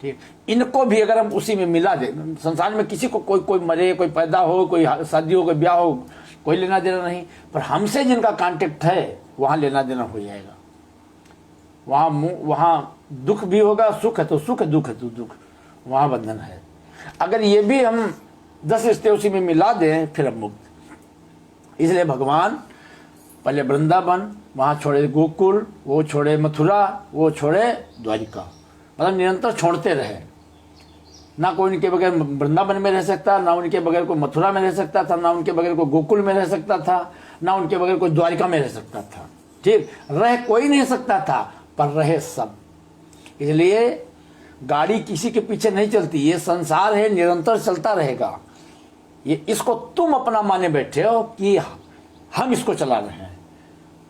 ठीक, इनको भी अगर हम उसी में मिला दे, संसार में किसी को कोई मरे, कोई पैदा हो, कोई शादी हो, कोई ब्याह हो, कोई लेना देना नहीं, पर हमसे जिनका कांटेक्ट है वहां लेना देना हो जाएगा। वहां दुख भी होगा, सुख है तो सुख, दुख है तो दुख, वहां बंधन है। अगर ये भी हम 10 रिश्ते उसी में मिला दें, फिर हम मुक्त। इसलिए भगवान पहले वृंदावन, वहां छोड़े गोकुल, वो छोड़े मथुरा, वो छोड़े द्वारिका, मतलब निरंतर छोड़ते रहे। ना कोई उनके बगैर वृंदावन में रह सकता, ना उनके बगैर कोई मथुरा में रह सकता था, ना उनके बगैर कोई गोकुल में रह सकता था, ना उनके बगैर कोई द्वारिका में रह सकता था। ठीक, रह कोई नहीं सकता था, पर रहे सब। इसलिए गाड़ी किसी के पीछे नहीं चलती, ये संसार है, निरंतर चलता रहेगा। ये इसको तुम अपना माने बैठे हो कि हम इसको चला रहे हैं,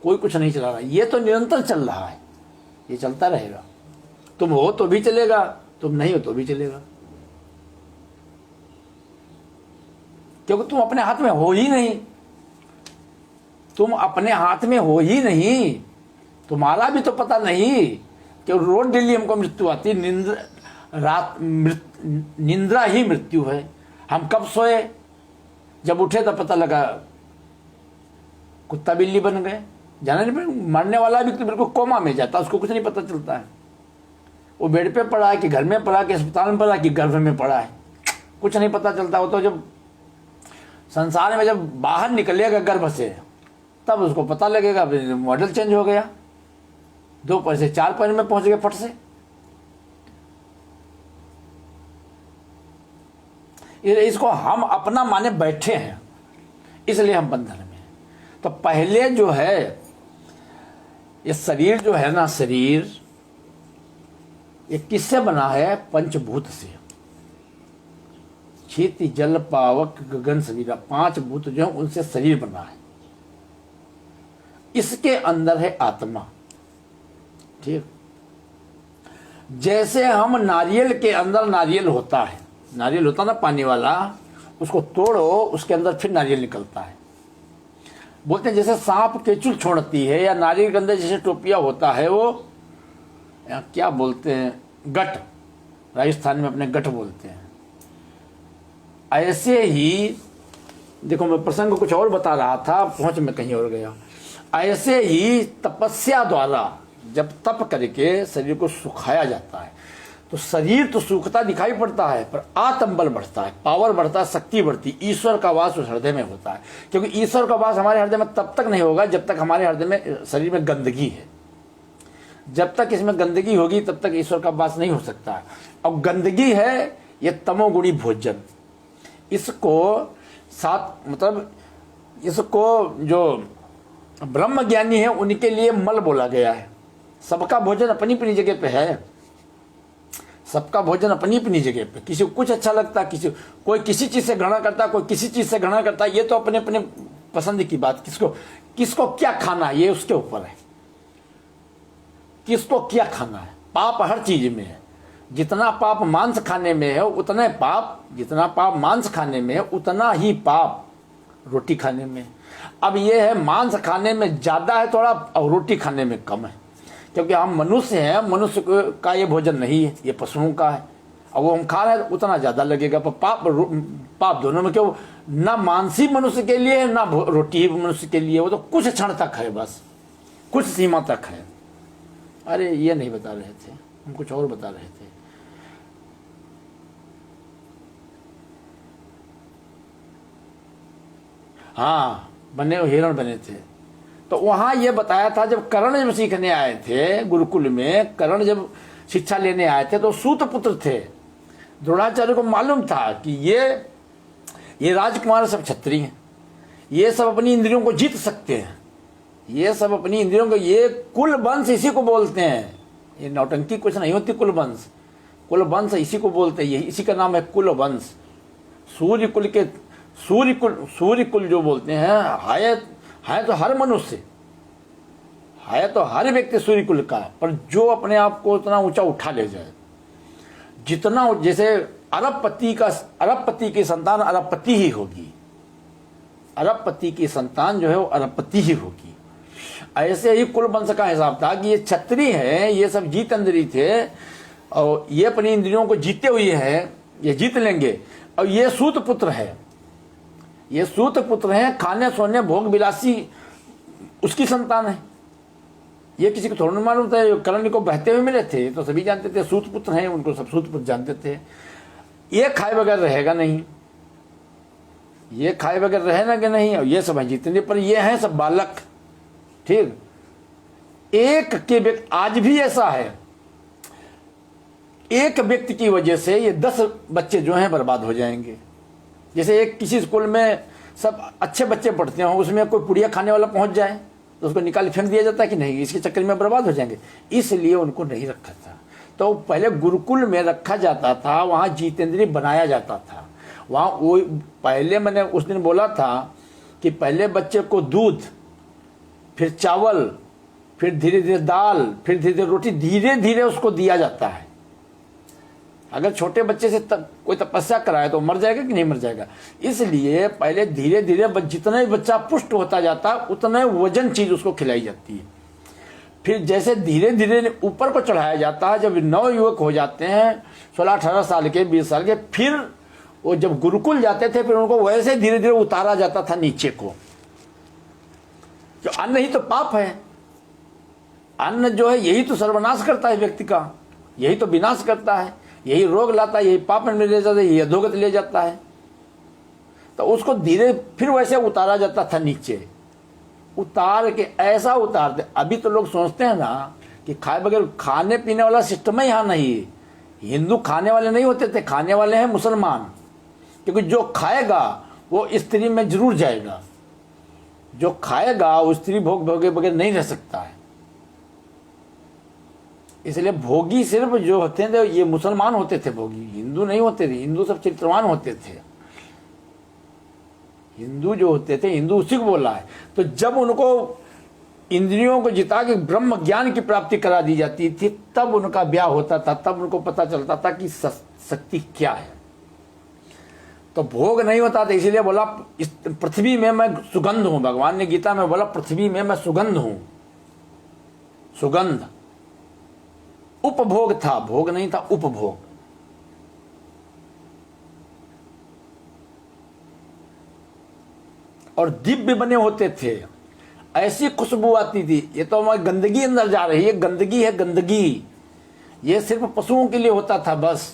कोई कुछ नहीं चला रहा, ये तो निरंतर चल रहा है, ये चलता रहेगा। तुम हो तो भी चलेगा, तुम नहीं हो तो भी चलेगा, क्योंकि तुम अपने हाथ में हो ही नहीं। तुम अपने हाथ में हो ही नहीं, तुम्हारा भी तो पता नहीं कि रोज डेली हमको मृत्यु आती, निंद्रा ही मृत्यु है। हम कब सोए? जब उठे तब पता लगा कुत्ता बिल्ली बन गए। जाना नहीं, मरने वाला भी तो बिल्कुल कोमा में जाता, उसको कुछ नहीं पता चलता है। वो बेड पे पड़ा है कि घर में पड़ा है कि अस्पताल में पड़ा है कि गर्भ में पड़ा है, कुछ नहीं पता चलता। वो तो जब संसार में जब बाहर निकलेगा गर्भ से, तब उसको पता लगेगा, मॉडल चेंज हो गया, 2 पैर से 4 पैर में पहुंच गए फट से। इसको हम अपना माने बैठे हैं, इसलिए हम बंधन में। तो पहले जो है ये शरीर जो है ना, शरीर ये किससे बना है? पंचभूत से। क्षिति, जल, पावक, गगन, सवीरा, 5 भूत जो है उनसे शरीर बना है। इसके अंदर है आत्मा। ठीक, जैसे हम नारियल के अंदर, नारियल होता है, नारियल होता ना पानी वाला, उसको तोड़ो, उसके अंदर फिर नारियल निकलता है। बोलते हैं जैसे सांप केचुल छोड़ती है, या नारियल के अंदर जैसे टोपिया होता है, वो क्या बोलते हैं, गट, राजस्थान में अपने गट बोलते हैं। ऐसे ही देखो, मैं प्रसंग कुछ और बता रहा था, पहुंच में कहीं और गया। ऐसे ही तपस्या द्वारा जब तप करके शरीर को सुखाया जाता है, तो शरीर तो सूखता दिखाई पड़ता है, पर आत्मबल बढ़ता है, पावर बढ़ता है, शक्ति बढ़ती, ईश्वर का वास उस हृदय में होता है। क्योंकि ईश्वर का वास हमारे हृदय में तब तक नहीं होगा जब तक हमारे हृदय में, शरीर में गंदगी है। जब तक इसमें गंदगी होगी तब तक ईश्वर का वास नहीं हो सकता है। और गंदगी है ये तमोगुणी भोजन। इसको साथ मतलब इसको जो ब्रह्म ज्ञानी है उनके लिए मल बोला गया है। सबका भोजन अपनी अपनी जगह पे है, सबका भोजन अपनी अपनी जगह पे। किसी को कुछ अच्छा लगता है, कोई किसी चीज से घृणा करता है, कोई किसी चीज से घृणा करता है। ये तो अपने अपने पसंद की बात, किसको क्या खाना है ये उसके ऊपर है, किसको क्या खाना है। पाप हर चीज में है। जितना पाप मांस खाने में है उतना पाप, जितना पाप मांस खाने में है उतना ही पाप रोटी खाने में। अब ये है मांस खाने में ज़्यादा है थोड़ा और रोटी खाने में कम है, क्योंकि हम मनुष्य हैं, मनुष्य का ये भोजन नहीं है, ये पशुओं का है। और वो हम खा रहे हैं उतना ज़्यादा लगेगा, पर पाप दोनों में क्यों, ना मांसी मनुष्य के लिए है ना रोटी ही मनुष्य के लिए, वो तो कुछ क्षण तक है, बस कुछ सीमा तक है। अरे ये नहीं बता रहे थे, हम कुछ और बता रहे थे। हाँ, बने हिरण बने थे। तो वहां ये बताया था, जब कर्ण जब सीखने आए थे गुरुकुल में, कर्ण जब शिक्षा लेने आए थे तो सूत पुत्र थे। द्रोणाचार्य को मालूम था कि ये राजकुमार सब क्षत्रिय हैं, ये सब अपनी इंद्रियों को जीत सकते हैं, ये सब अपनी इंद्रियों को, ये कुल वंश इसी को बोलते हैं। ये नौटंकी कुछ नहीं होती, कुल वंश, कुल वंश इसी को बोलते हैं, इसी का नाम है कुल वंश। सूर्य कुल के सूर्य कुल जो बोलते हैं, है तो हर मनुष्य, है तो हर व्यक्ति सूर्य कुल का, पर जो अपने आप को उतना ऊंचा उठा ले जाए, जितना, जैसे अरबपति की संतान अरबपति ही होगी, अरबपति की संतान जो है वो अरबपति ही होगी। ऐसे ही कुल वंश का हिसाब था कि ये क्षत्रिय है, ये सब जीतेंद्री थे और ये अपनी इंद्रियों को जीते हुए हैं, ये जीत लेंगे। और ये सूत पुत्र है, ये सूत पुत्र हैं, खाने सोने भोग विलासी उसकी संतान है। ये किसी को थोड़ा नहीं मालूम था, कर्ण को बहते हुए मिले थे तो सभी जानते थे सूत पुत्र हैं, उनको सब सूत पुत्र जानते थे। ये खाए बगैर रहेगा नहीं, ये खाए बगैर रहेगा कि नहीं, और ये सब हैं जितने, पर ये हैं सब बालक। ठीक, एक के व्यक्ति, आज भी ऐसा है, एक व्यक्ति की वजह से ये 10 बच्चे जो हैं बर्बाद हो जाएंगे। जैसे एक किसी स्कूल में सब अच्छे बच्चे पढ़ते हो, उसमें कोई पुड़िया खाने वाला पहुंच जाए तो उसको निकाल फेंक दिया जाता है कि नहीं, इसके चक्कर में बर्बाद हो जाएंगे, इसलिए उनको नहीं रखा था। तो पहले गुरुकुल में रखा जाता था, वहाँ जितेंद्रिय बनाया जाता था। वहाँ वो पहले मैंने उस दिन बोला था कि पहले बच्चे को दूध, फिर चावल, फिर धीरे धीरे दाल, फिर धीरे धीरे रोटी, धीरे धीरे उसको दिया जाता है। अगर छोटे बच्चे से कोई तपस्या कराए तो मर जाएगा कि नहीं मर जाएगा, इसलिए पहले धीरे धीरे जितना ही बच्चा पुष्ट होता जाता है उतना वजन चीज उसको खिलाई जाती है। फिर जैसे धीरे धीरे ऊपर को चढ़ाया जाता है, जब नव युवक हो जाते हैं 16-18 साल के, 20 साल के, फिर वो जब गुरुकुल जाते थे फिर उनको वैसे धीरे धीरे उतारा जाता था नीचे को। तो अन्न ही तो पाप है, अन्न जो है यही तो सर्वनाश करता है व्यक्ति का, यही तो विनाश करता है, यही रोग लाता है, यही पाप में ले जाता है, यही अधोगत ले जाता है। तो उसको धीरे फिर वैसे उतारा जाता था नीचे, उतार के ऐसा उतारते। अभी तो लोग सोचते हैं ना कि खाए बगैर, खाने पीने वाला सिस्टम ही यहाँ नहीं है। हिंदू खाने वाले नहीं होते थे, खाने वाले हैं मुसलमान, क्योंकि जो खाएगा वो स्त्री में जरूर जाएगा, जो खाएगा वो स्त्री भोग भोगे बगैर नहीं रह सकता है। इसलिए भोगी सिर्फ जो होते थे ये मुसलमान होते थे, भोगी हिंदू नहीं होते थे। हिंदू सब चरित्रवान होते थे, हिंदू जो होते थे, हिंदू उसी को बोला है। तो जब उनको इंद्रियों को जिता के ब्रह्म ज्ञान की प्राप्ति करा दी जाती थी, तब उनका ब्याह होता था, तब उनको पता चलता था कि शक्ति क्या है। तो भोग नहीं होता था, इसीलिए बोला इस पृथ्वी में मैं सुगंध हूं। भगवान ने गीता में बोला पृथ्वी में मैं सुगंध हूं, सुगंध। उपभोग था, भोग नहीं था, उपभोग। और दिव्य बने होते थे, ऐसी खुशबू आती थी। ये तो हमारी गंदगी अंदर जा रही है, गंदगी है गंदगी। ये सिर्फ पशुओं के लिए होता था, बस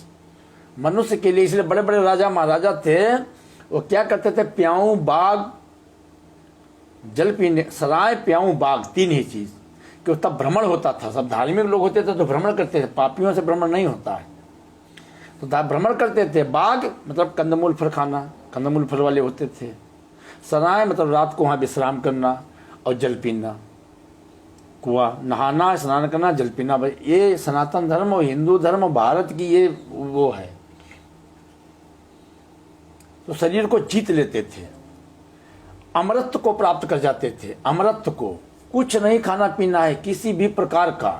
मनुष्य के लिए। इसलिए बड़े बड़े राजा महाराजा थे, वो क्या करते थे, प्याऊ बाग, जल पीने, सराय प्याऊ बाग, 3 ही चीज, कि तब भ्रमण होता था। सब धार्मिक लोग होते थे तो भ्रमण करते थे, पापियों से भ्रमण नहीं होता है। तो भ्रमण करते थे। बाग मतलब कंदमूल फल खाना, कंदमूल फल वाले होते थे। सराय मतलब रात को वहाँ विश्राम करना, और जल पीना, कुआं, नहाना, स्नान करना, जल पीना। भाई ये सनातन धर्म और हिंदू धर्म भारत की ये वो है। तो शरीर को जीत लेते थे, अमरत्व को प्राप्त कर जाते थे। अमरत्व को, कुछ नहीं खाना पीना है किसी भी प्रकार का,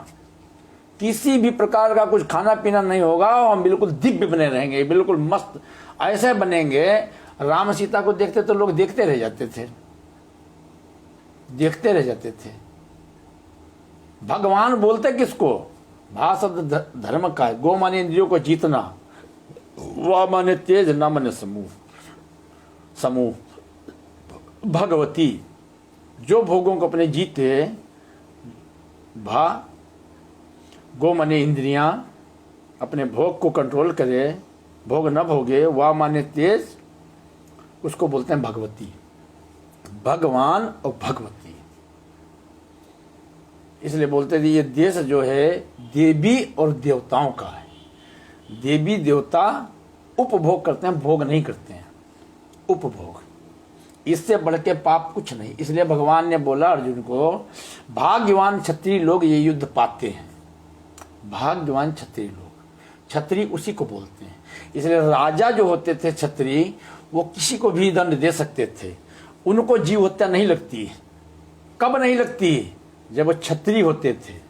किसी भी प्रकार का कुछ खाना पीना नहीं होगा, और हम बिल्कुल दिव्य बने रहेंगे, बिल्कुल मस्त ऐसे बनेंगे। राम सीता को देखते तो लोग देखते रह जाते थे, देखते रह जाते थे। भगवान बोलते किसको? भा शब्द धर्म का है। गो माने इंद्रियों को जीतना, वा माने तेज, ना माने समूह। भगवती जो भोगों को अपने जीते, भा गो माने इंद्रियां, अपने भोग को कंट्रोल करे, भोग न भोगे, वा माने तेज, उसको बोलते हैं भगवती। भगवान और भगवती, इसलिए बोलते थे ये देश जो है देवी और देवताओं का है। देवी देवता उपभोग करते हैं, भोग नहीं करते हैं, उपभोग। इससे बढ़ के पाप कुछ नहीं। इसलिए भगवान ने बोला अर्जुन को, भाग्यवान क्षत्रिय लोग ये युद्ध पाते हैं। भाग्यवान क्षत्रिय लोग, क्षत्रिय उसी को बोलते हैं। इसलिए राजा जो होते थे क्षत्रिय, वो किसी को भी दंड दे सकते थे, उनको जीव हत्या नहीं लगती। कब नहीं लगती? जब वो क्षत्रिय होते थे।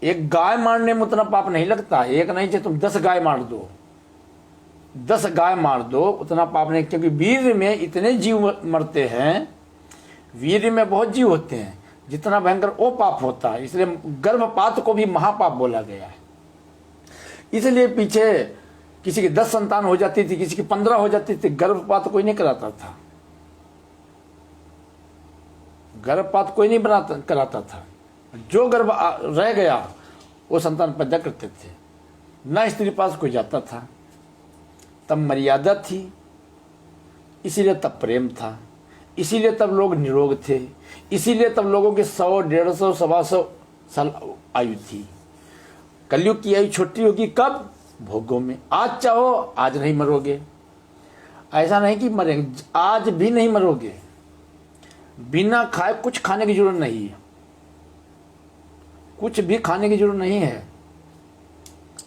एक गाय मारने में उतना पाप नहीं लगता। एक नहीं चाहिए, तुम 10 गाय मार दो, 10 गाय मार दो, उतना पाप नहीं। क्योंकि वीर में इतने जीव मरते हैं, वीर में बहुत जीव होते हैं, जितना भयंकर वो पाप होता है। इसलिए गर्भपात को भी महापाप बोला गया है। इसलिए पीछे किसी की 10 संतान हो जाती थी, किसी की 15 हो जाती थी, गर्भपात कोई नहीं कराता था। गर्भपात कोई नहीं कराता था। जो गर्भ रह गया वो संतान पैदा करते थे, न स्त्री पास कोई जाता था। तब मर्यादा थी, इसीलिए तब प्रेम था, इसीलिए तब लोग निरोग थे, इसीलिए तब लोगों की 100, 150, 125 साल आयु थी। कलयुग की आयु छोटी होगी कब? भोगों में। आज चाहो आज नहीं मरोगे, ऐसा नहीं कि मरेंगे, आज भी नहीं मरोगे। बिना खाए कुछ खाने की जरूरत नहीं है, कुछ भी खाने की जरूरत नहीं है।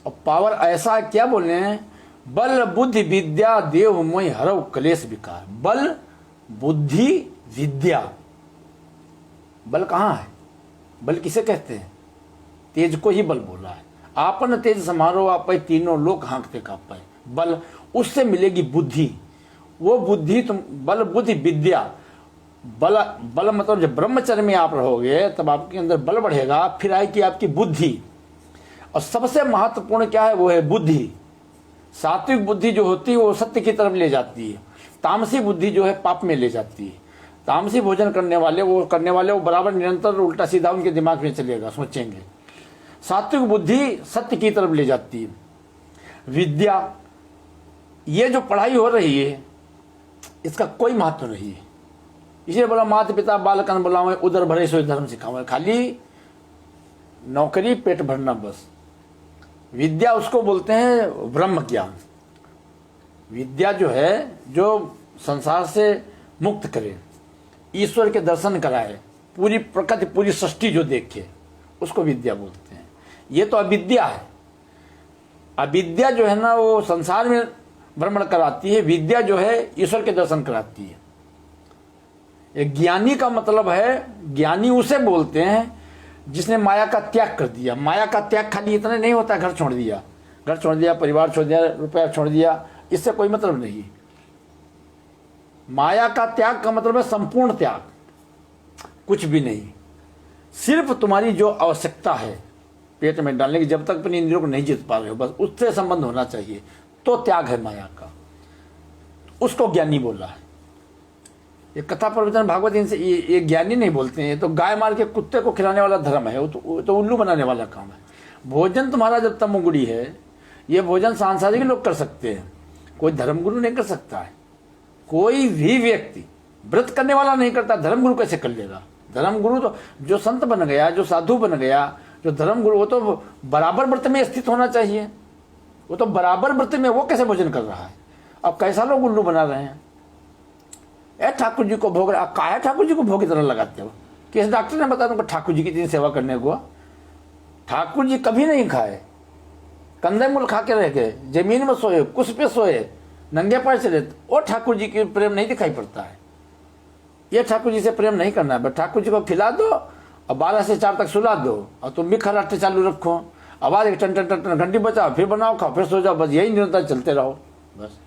और पावर ऐसा है, क्या बोले हैं? बल बुद्धि विद्या देव मोहि हरव क्लेश विकार। बल बुद्धि विद्या। बल कहाँ है? बल किसे कहते हैं? तेज को ही बल बोला है। आपन तेज समारो आप तीनों लोग हाँकते कांपे। बल, उससे मिलेगी बुद्धि। वो बुद्धि तुम, बल बुद्धि विद्या। बल मतलब जब ब्रह्मचर्य में आप रहोगे तब आपके अंदर बल बढ़ेगा, फिर आएगी आपकी बुद्धि। और सबसे महत्वपूर्ण क्या है? वो है बुद्धि। सात्विक बुद्धि जो होती है वो सत्य की तरफ ले जाती है, तामसी बुद्धि जो है पाप में ले जाती है। तामसी भोजन करने वाले वो बराबर निरंतर उल्टा सीधा उनके दिमाग में चलेगा, सोचेंगे। सात्विक बुद्धि सत्य की तरफ ले जाती है। विद्या, ये जो पढ़ाई हो रही है इसका कोई महत्व नहीं है। इसलिए बोला माता पिता बालकन बुलावे, उधर भरे सो धर्म सिखावे। खाली नौकरी पेट भरना बस। विद्या उसको बोलते हैं ब्रह्म ज्ञान। विद्या जो है जो संसार से मुक्त करे, ईश्वर के दर्शन कराए, पूरी प्रकृति पूरी सृष्टि जो देखे, उसको विद्या बोलते हैं। ये तो अविद्या है। अविद्या जो है ना वो संसार में भ्रमण कराती है, विद्या जो है ईश्वर के दर्शन कराती है। एक ज्ञानी का मतलब है, ज्ञानी उसे बोलते हैं जिसने माया का त्याग कर दिया। माया का त्याग खाली इतना नहीं होता, घर छोड़ दिया, परिवार छोड़ दिया, रुपया छोड़ दिया, इससे कोई मतलब नहीं। माया का त्याग का मतलब है संपूर्ण त्याग, कुछ भी नहीं। सिर्फ तुम्हारी जो आवश्यकता है पेट में डालने की, जब तक अपनी इंद्रियों को नहीं जीत पा रहे हो, बस उससे संबंध होना चाहिए, तो त्याग है माया का। उसको ज्ञानी बोला है। ये कथा प्रवचन भागवत इनसे ये ज्ञानी नहीं बोलते हैं। ये तो गाय मार के कुत्ते को खिलाने वाला धर्म है, वो तो उल्लू बनाने वाला काम है। भोजन तुम्हारा जब तमोगुणी है, ये भोजन सांसारिक लोग कर सकते हैं, कोई धर्मगुरु नहीं कर सकता है। कोई भी व्यक्ति व्रत करने वाला नहीं करता, धर्मगुरु कैसे कर लेगा? धर्मगुरु तो जो संत बन गया, जो साधु बन गया, जो धर्मगुरु, वो तो बराबर व्रत में स्थित होना चाहिए। वो तो बराबर व्रत में, वो कैसे भोजन कर रहा है? अब कैसा लोग उल्लू बना रहे हैं? ठाकुर जी को भोग, काहे ठाकुर जी को भोग की तरह लगाते हो? किस डॉक्टर ने बताया तुमको ठाकुर जी की इतनी सेवा करने को? ठाकुर जी कभी नहीं खाए, कंदे मूल खा के रह गए, जमीन में सोए, कुछ पे सोए, नंगे पैर चले, वो ठाकुर जी की प्रेम नहीं दिखाई पड़ता है। ये ठाकुर जी से प्रेम नहीं करना है। ठाकुर जी को खिला दो और 12 से 4 तक सुला दो, और तुम भी खराटे चालू रखो, आवाज टन टन टन टन घंटी बजाओ, फिर बनाओ खाओ, फिर सो जाओ, बस यही निरंतर चलते रहो बस।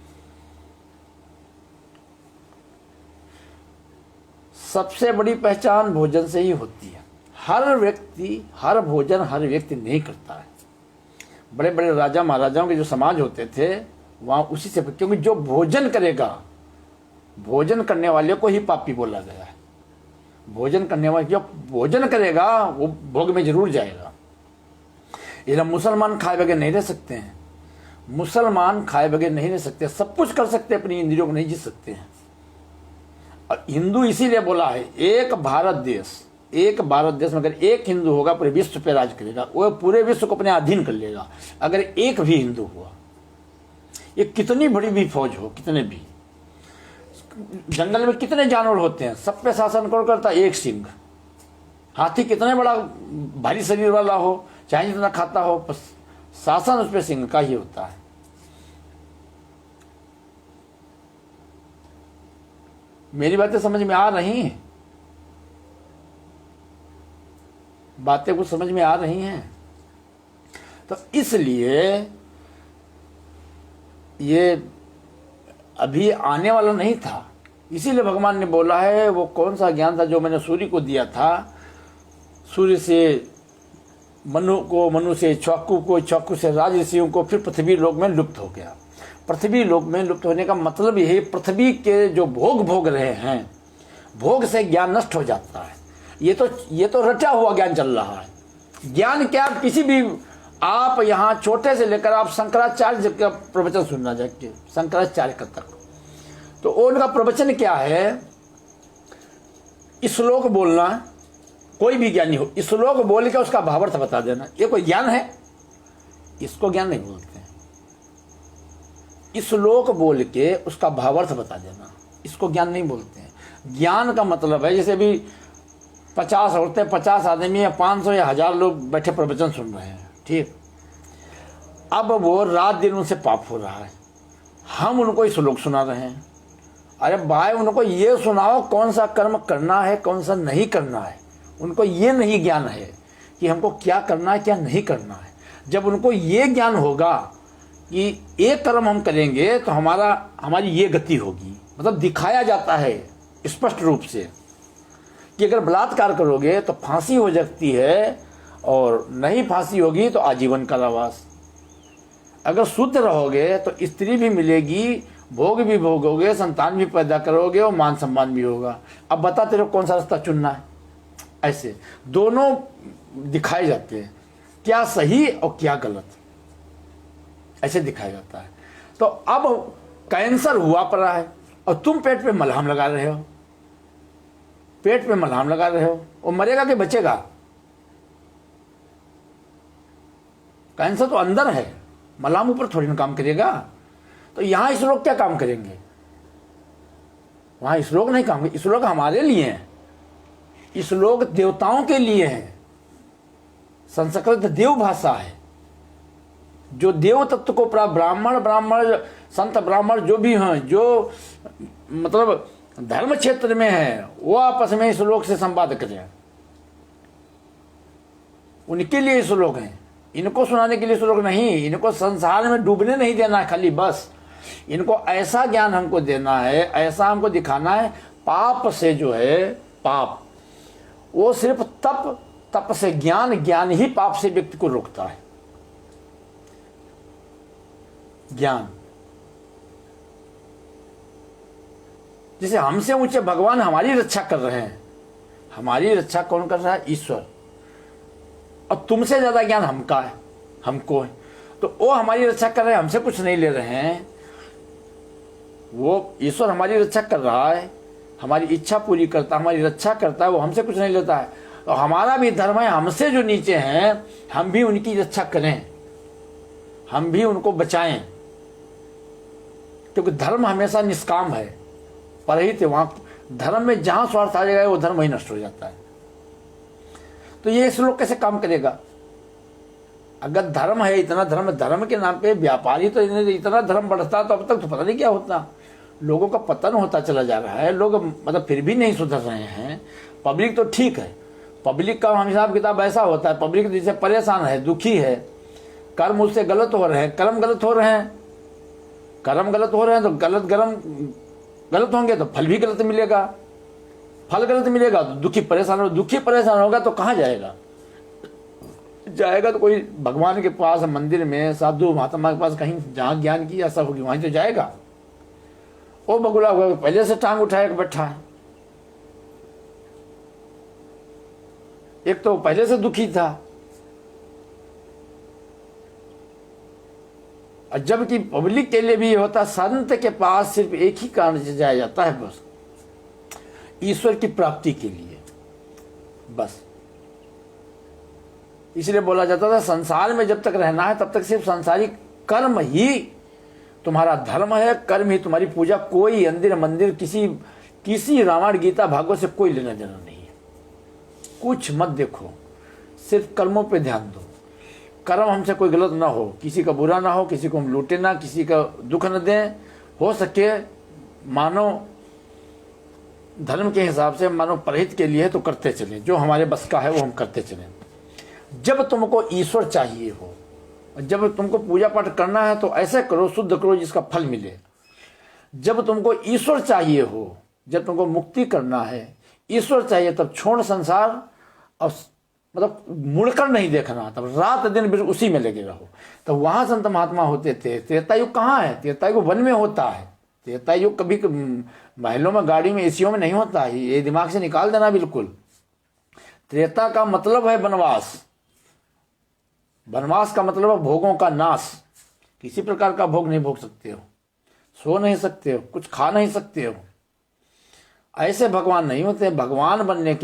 सबसे बड़ी पहचान भोजन से ही होती है। हर व्यक्ति हर भोजन हर व्यक्ति नहीं करता है। बड़े बड़े राजा महाराजाओं के जो समाज होते थे वहाँ उसी से, क्योंकि जो भोजन करेगा, भोजन करने वाले को ही पापी बोला गया है। भोजन करने वाले जो भोजन करेगा वो भोग में जरूर जाएगा। ये मुसलमान खाए बगैर नहीं रह सकते हैं, मुसलमान खाए बगैर नहीं रह सकते, सब कुछ कर सकते, अपनी इंद्रियों को नहीं जीत सकते हैं। और हिंदू इसीलिए बोला है एक भारत देश, एक भारत देश में अगर एक हिंदू होगा पूरे विश्व पे राज करेगा, वो पूरे विश्व को अपने अधीन कर लेगा। अगर एक भी हिंदू हुआ, ये कितनी बड़ी भी फौज हो, कितने भी जंगल में कितने जानवर होते हैं, सब पे शासन कौन करता? एक सिंह। हाथी कितने बड़ा भारी शरीर वाला हो, चाहे जितना खाता हो, बस शासन उस पे सिंह का ही होता है। मेरी बातें समझ में आ रही हैं? बातें कुछ समझ में आ रही हैं? तो इसलिए ये अभी आने वाला नहीं था, इसीलिए भगवान ने बोला है वो कौन सा ज्ञान था जो मैंने सूर्य को दिया था, सूर्य से मनु को, मनु से इक्ष्वाकु को, इक्ष्वाकु से राज ऋषियों को, फिर पृथ्वी लोक में लुप्त हो गया। पृथ्वी लोक में लुप्त होने का मतलब यही, पृथ्वी के जो भोग भोग रहे हैं, भोग से ज्ञान नष्ट हो जाता है। ये तो रचा हुआ ज्ञान चल रहा है। ज्ञान क्या, किसी भी आप यहाँ छोटे से लेकर आप शंकराचार्य का प्रवचन सुनना चाहिए, शंकराचार्य का तक, तो उनका प्रवचन क्या है? श्लोक बोलना, कोई भी ज्ञानी हो श्लोक बोल के उसका भावार्थ बता देना, ये कोई ज्ञान है? इसको ज्ञान नहीं बोलते हैं। श्लोक बोल के उसका भावार्थ बता देना, इसको ज्ञान नहीं बोलते हैं। ज्ञान का मतलब है जैसे भी 50 औरतें, 50 आदमी या 500 या 1000 लोग बैठे प्रवचन सुन रहे हैं, ठीक। अब वो रात दिन उनसे पाप हो रहा है, हम उनको श्लोक सुना रहे हैं। अरे भाई, उनको ये सुनाओ कौन सा कर्म करना है, कौन सा नहीं करना है। उनको ये नहीं ज्ञान है कि हमको क्या करना है, क्या नहीं करना है। जब उनको ये ज्ञान होगा कि एक कर्म हम करेंगे तो हमारी ये गति होगी, मतलब दिखाया जाता है स्पष्ट रूप से कि अगर बलात्कार करोगे तो फांसी हो सकती है, और नहीं फांसी होगी तो आजीवन कारावास। अगर शुद्ध रहोगे तो स्त्री भी मिलेगी, भोग भी भोगोगे, संतान भी पैदा करोगे और मान सम्मान भी होगा। अब बता तेरे को कौन सा रास्ता चुनना है। ऐसे दोनों दिखाए जाते हैं, क्या सही और क्या गलत, ऐसे दिखाया जाता है। तो अब कैंसर हुआ पड़ा है और तुम पेट पे मलहम लगा रहे हो, पेट पे मलहम लगा रहे हो, वो मरेगा कि बचेगा? कैंसर तो अंदर है, मलहम ऊपर थोड़ी ना काम करेगा। तो यहां इस लोग क्या काम करेंगे? वहां इस लोग नहीं काम, इस लोग हमारे लिए हैं, इस लोग देवताओं के लिए हैं। संस्कृत देव भाषा है, जो देव तत्व को ब्राह्मण संत ब्राह्मण जो भी हैं, जो मतलब धर्म क्षेत्र में है, वो आपस में इस लोग से संवाद करें। उनके लिए इस लोग हैं, इनको सुनाने के लिए इस लोग नहीं। इनको संसार में डूबने नहीं देना है खाली, बस इनको ऐसा ज्ञान हमको देना है, ऐसा हमको दिखाना है। पाप से जो है, पाप वो सिर्फ तप से, ज्ञान ही पाप से व्यक्ति को रोकता है। ज्ञान, जैसे हमसे ऊंचे भगवान हमारी रक्षा कर रहे हैं, हमारी रक्षा कौन कर रहा है? ईश्वर। और तुमसे ज्यादा ज्ञान हमको है, तो वो हमारी रक्षा कर रहे हैं, हमसे कुछ नहीं ले रहे हैं। वो ईश्वर हमारी रक्षा कर रहा है, हमारी इच्छा पूरी करता है, हमारी रक्षा करता है, वो हमसे कुछ नहीं लेता है। तो हमारा भी धर्म है, हमसे जो नीचे हैं हम भी उनकी रक्षा करें, हम भी उनको बचाएं, क्योंकि धर्म हमेशा निष्काम है, परहित। वहां धर्म में जहां स्वार्थ आ जाएगा वो धर्म वही नष्ट हो जाता है। तो ये श्लोक कैसे काम करेगा? अगर धर्म है, इतना धर्म के नाम पे व्यापारी, तो इतना धर्म बढ़ता तो अब तक तो पता नहीं क्या होता। लोगों का पतन होता चला जा रहा है, लोग मतलब फिर भी नहीं सुधर रहे हैं। पब्लिक तो ठीक है, पब्लिक का हिसाब किताब ऐसा होता है, पब्लिक जिससे परेशान है, दुखी है, कर्म उससे गलत हो रहे हैं, कर्म गलत हो रहे हैं, कर्म गलत हो रहे हैं, तो गलत होंगे तो फल भी गलत मिलेगा। फल गलत मिलेगा तो दुखी परेशान होगा, दुखी परेशान होगा तो कहाँ जाएगा? जाएगा तो कोई भगवान के पास, मंदिर में, साधु महात्मा के पास, कहीं जहाँ ज्ञान की आशा होगी वहीं तो जाएगा। वो बगुला हुआ पहले से टांग उठाए बैठा है, एक तो पहले से दुखी था, और जबकि पब्लिक के लिए भी ये होता, संत के पास सिर्फ एक ही कारण से जाया जाता है, बस ईश्वर की प्राप्ति के लिए, बस। इसलिए बोला जाता था संसार में जब तक रहना है तब तक सिर्फ सांसारिक कर्म ही तुम्हारा धर्म है, कर्म ही तुम्हारी पूजा। कोई मंदिर मंदिर किसी रामायण गीता भागवत से कोई लेना देना नहीं है। कुछ मत देखो, सिर्फ कर्मों पे ध्यान दो। कर्म हमसे कोई गलत ना हो, किसी का बुरा ना हो, किसी को हम लूटे ना, किसी का दुख न दें। हो सके मानो धर्म के हिसाब से, मानो परहित के लिए तो करते चलें, जो हमारे बस का है वो हम करते चलें। जब तुमको ईश्वर चाहिए हो, जब तुमको पूजा पाठ करना है तो ऐसे करो, शुद्ध करो जिसका फल मिले। जब तुमको ईश्वर चाहिए हो, जब तुमको मुक्ति करना है, ईश्वर चाहिए, तब छोड़ संसार, और मतलब मुड़कर नहीं देखना, तब रात दिन बिल्कुल उसी में लगे रहो। तो वहां संत महात्मा होते थे। त्रेता युग कहाँ है? त्रेता युग वन में होता है। त्रेता युग कभी महलों में, गाड़ी में, एसियों में नहीं होता है, ये दिमाग से निकाल देना बिल्कुल। त्रेता का मतलब है वनवास। वनवास का मतलब है भोगों का नाश। किसी प्रकार का भोग नहीं भोग सकते हो, सो नहीं सकते हो, कुछ खा नहीं सकते हो। ऐसे भगवान नहीं होते। भगवान बनने के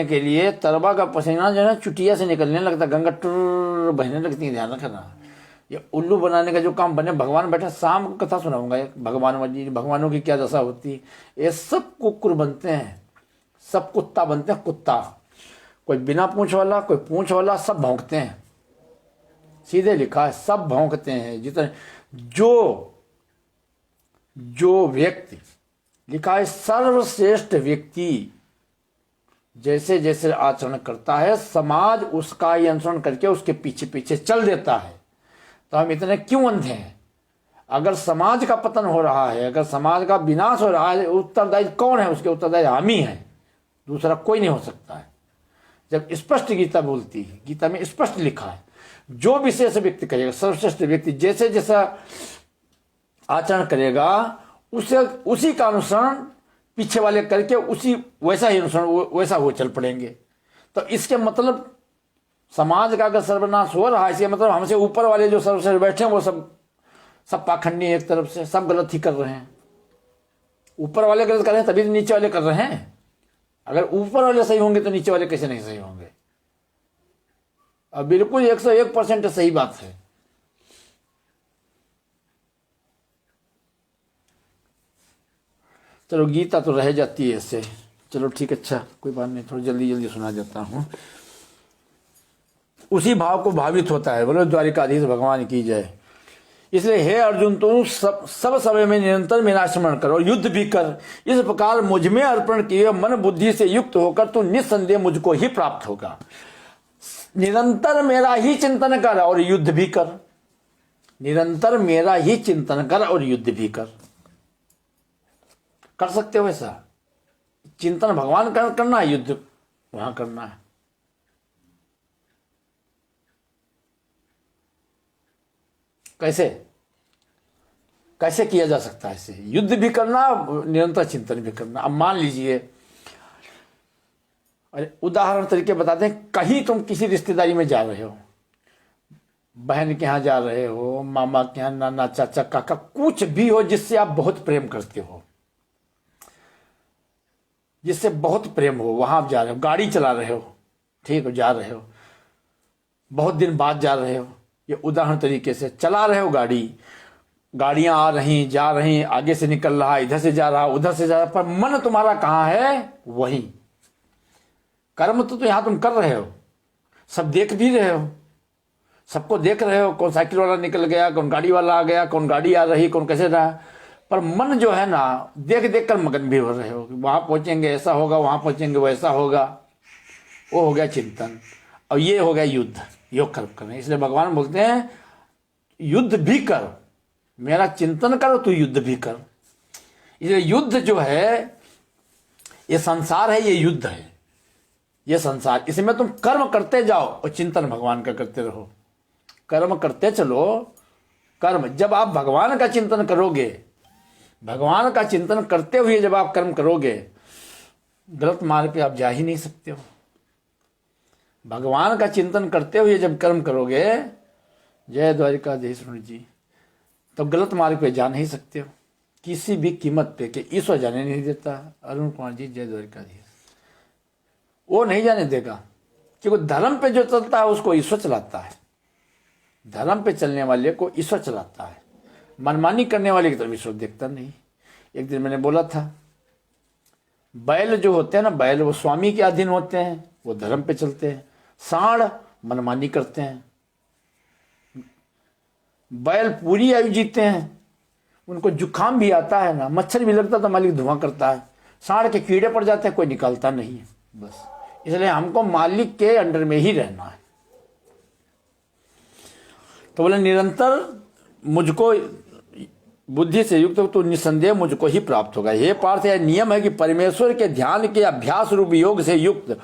के लिए तरबा का पसीना जो है चुटिया से निकलने लगता, गंगा टुर बहने लगती है। ध्यान रखना, ये उल्लू बनाने का जो काम बने। भगवान बैठे, शाम को कथा सुनाऊंगा भगवानों की क्या दशा होती है। ये सब कुकुर बनते हैं, सब कुत्ता बनते हैं। कुत्ता, कोई बिना पूंछ वाला, कोई पूंछ वाला, सब भौंकते हैं। सीधे लिखा है, सब भौंकते हैं। जितने जो व्यक्ति, लिखा है सर्वश्रेष्ठ व्यक्ति जैसे जैसे आचरण करता है, समाज उसका ही अनुसरण करके उसके पीछे पीछे चल देता है। तो हम इतने क्यों अंधे हैं? अगर समाज का पतन हो रहा है, अगर समाज का विनाश हो रहा है, उत्तरदायी कौन है? उसके उत्तरदायी हम ही हैं, दूसरा कोई नहीं हो सकता है। जब स्पष्ट गीता बोलती है, गीता में स्पष्ट लिखा है, जो विशेष व्यक्ति करेगा, सर्वश्रेष्ठ व्यक्ति जैसे जैसा आचरण करेगा, उसी का अनुसरण पीछे वाले करके उसी वैसा ही अनुसरण, वैसा वो चल पड़ेंगे। तो इसके मतलब समाज का अगर सर्वनाश हो रहा है, इसके मतलब हमसे ऊपर वाले जो सर्वश्रेष्ठ बैठे हैं वो सब पाखंडी, एक तरफ से सब गलत ही कर रहे हैं। ऊपर वाले गलत कर रहे हैं तभी तो नीचे वाले कर रहे हैं। अगर ऊपर वाले सही होंगे तो नीचे वाले कैसे नहीं सही होंगे? अब बिल्कुल 101% सही बात है। चलो, गीता तो रह जाती है ऐसे। चलो ठीक, अच्छा कोई बात नहीं, थोड़ी जल्दी जल्दी सुना देता हूँ। उसी भाव को भावित होता है, बोलो द्वारिकाधीश भगवान की जय। इसलिए हे अर्जुन, तू सब समय में निरंतर मेरा स्मरण कर और युद्ध भी कर। इस प्रकार मुझ में अर्पण किए मन बुद्धि से युक्त होकर तू निस्संदेह मुझको ही प्राप्त होगा। निरंतर मेरा ही चिंतन कर और युद्ध भी कर। निरंतर मेरा ही चिंतन कर और युद्ध भी कर सकते हो ऐसा? चिंतन भगवान करना है, युद्ध वहां करना है। कैसे किया जा सकता है? ऐसे युद्ध भी करना, निरंतर चिंतन भी करना। अब मान लीजिए, अरे उदाहरण तरीके बताते हैं, कहीं तुम किसी रिश्तेदारी में जा रहे हो, बहन के यहाँ जा रहे हो, मामा के यहाँ, नाना, चाचा, काका, कुछ भी हो जिससे आप बहुत प्रेम करते हो, जिससे बहुत प्रेम हो, वहां आप जा रहे हो, गाड़ी चला रहे हो, ठीक हो, जा रहे हो, बहुत दिन बाद जा रहे हो। ये उदाहरण तरीके से चला रहे हो गाड़ी, गाड़ियां आ रही जा रही, आगे से निकल रहा, इधर से जा रहा, उधर से जा रहा, पर मन तुम्हारा कहाँ है? वही कर्म तो यहां तुम कर रहे हो, सब देख भी रहे हो, सबको देख रहे हो, कौन साइकिल वाला निकल गया, कौन गाड़ी वाला आ गया, कौन गाड़ी आ रही, कौन कैसे रहा, पर मन जो है ना, देख देख कर मगन भी हो रहे हो। वहां पहुंचेंगे ऐसा होगा, वहां पहुंचेंगे वैसा होगा। वो हो गया चिंतन, और ये हो गया युद्ध, योग कर्म करना। इसलिए भगवान बोलते हैं युद्ध भी कर, मेरा चिंतन करो तो युद्ध भी कर। इसलिए युद्ध जो है ये संसार है, ये युद्ध है, ये संसार। इसमें तुम कर्म करते जाओ और चिंतन भगवान का करते रहो। कर्म करते चलो। कर्म, जब आप भगवान का चिंतन करोगे, भगवान का चिंतन करते हुए जब आप कर्म करोगे, गलत मार्ग पे आप जा ही नहीं सकते हो। भगवान का चिंतन करते हुए जब कर्म करोगे, जय द्वारिकाधीश जी, तो गलत मार्ग पे जा नहीं सकते हो किसी भी कीमत पे, कि ईश्वर जाने नहीं देता। अरुण कुमार जी, जय द्वारिकाधीश, वो नहीं जाने देगा, क्योंकि धर्म पे जो चलता है उसको ईश्वर चलाता है। धर्म पे चलने वाले को ईश्वर चलाता है, मनमानी करने वाले की तरफ ईश्वर देखता नहीं। एक दिन मैंने बोला था, बैल जो होते हैं ना, बैल वो स्वामी के अधीन होते हैं, वो धर्म पे चलते हैं। सांड मनमानी करते हैं। बैल पूरी आयु जीते हैं, उनको जुकाम भी आता है ना, मच्छर भी लगता तो मालिक धुआं करता है। सांड के कीड़े पड़ जाते हैं, कोई निकालता नहीं है। बस इसलिए हमको मालिक के अंडर में ही रहना है। तो बोले निरंतर मुझको बुद्धि से युक्त हो तो निसंदेह मुझको ही प्राप्त होगा। हे पार्थ, यह नियम है कि परमेश्वर के ध्यान के अभ्यास रूप योग से युक्त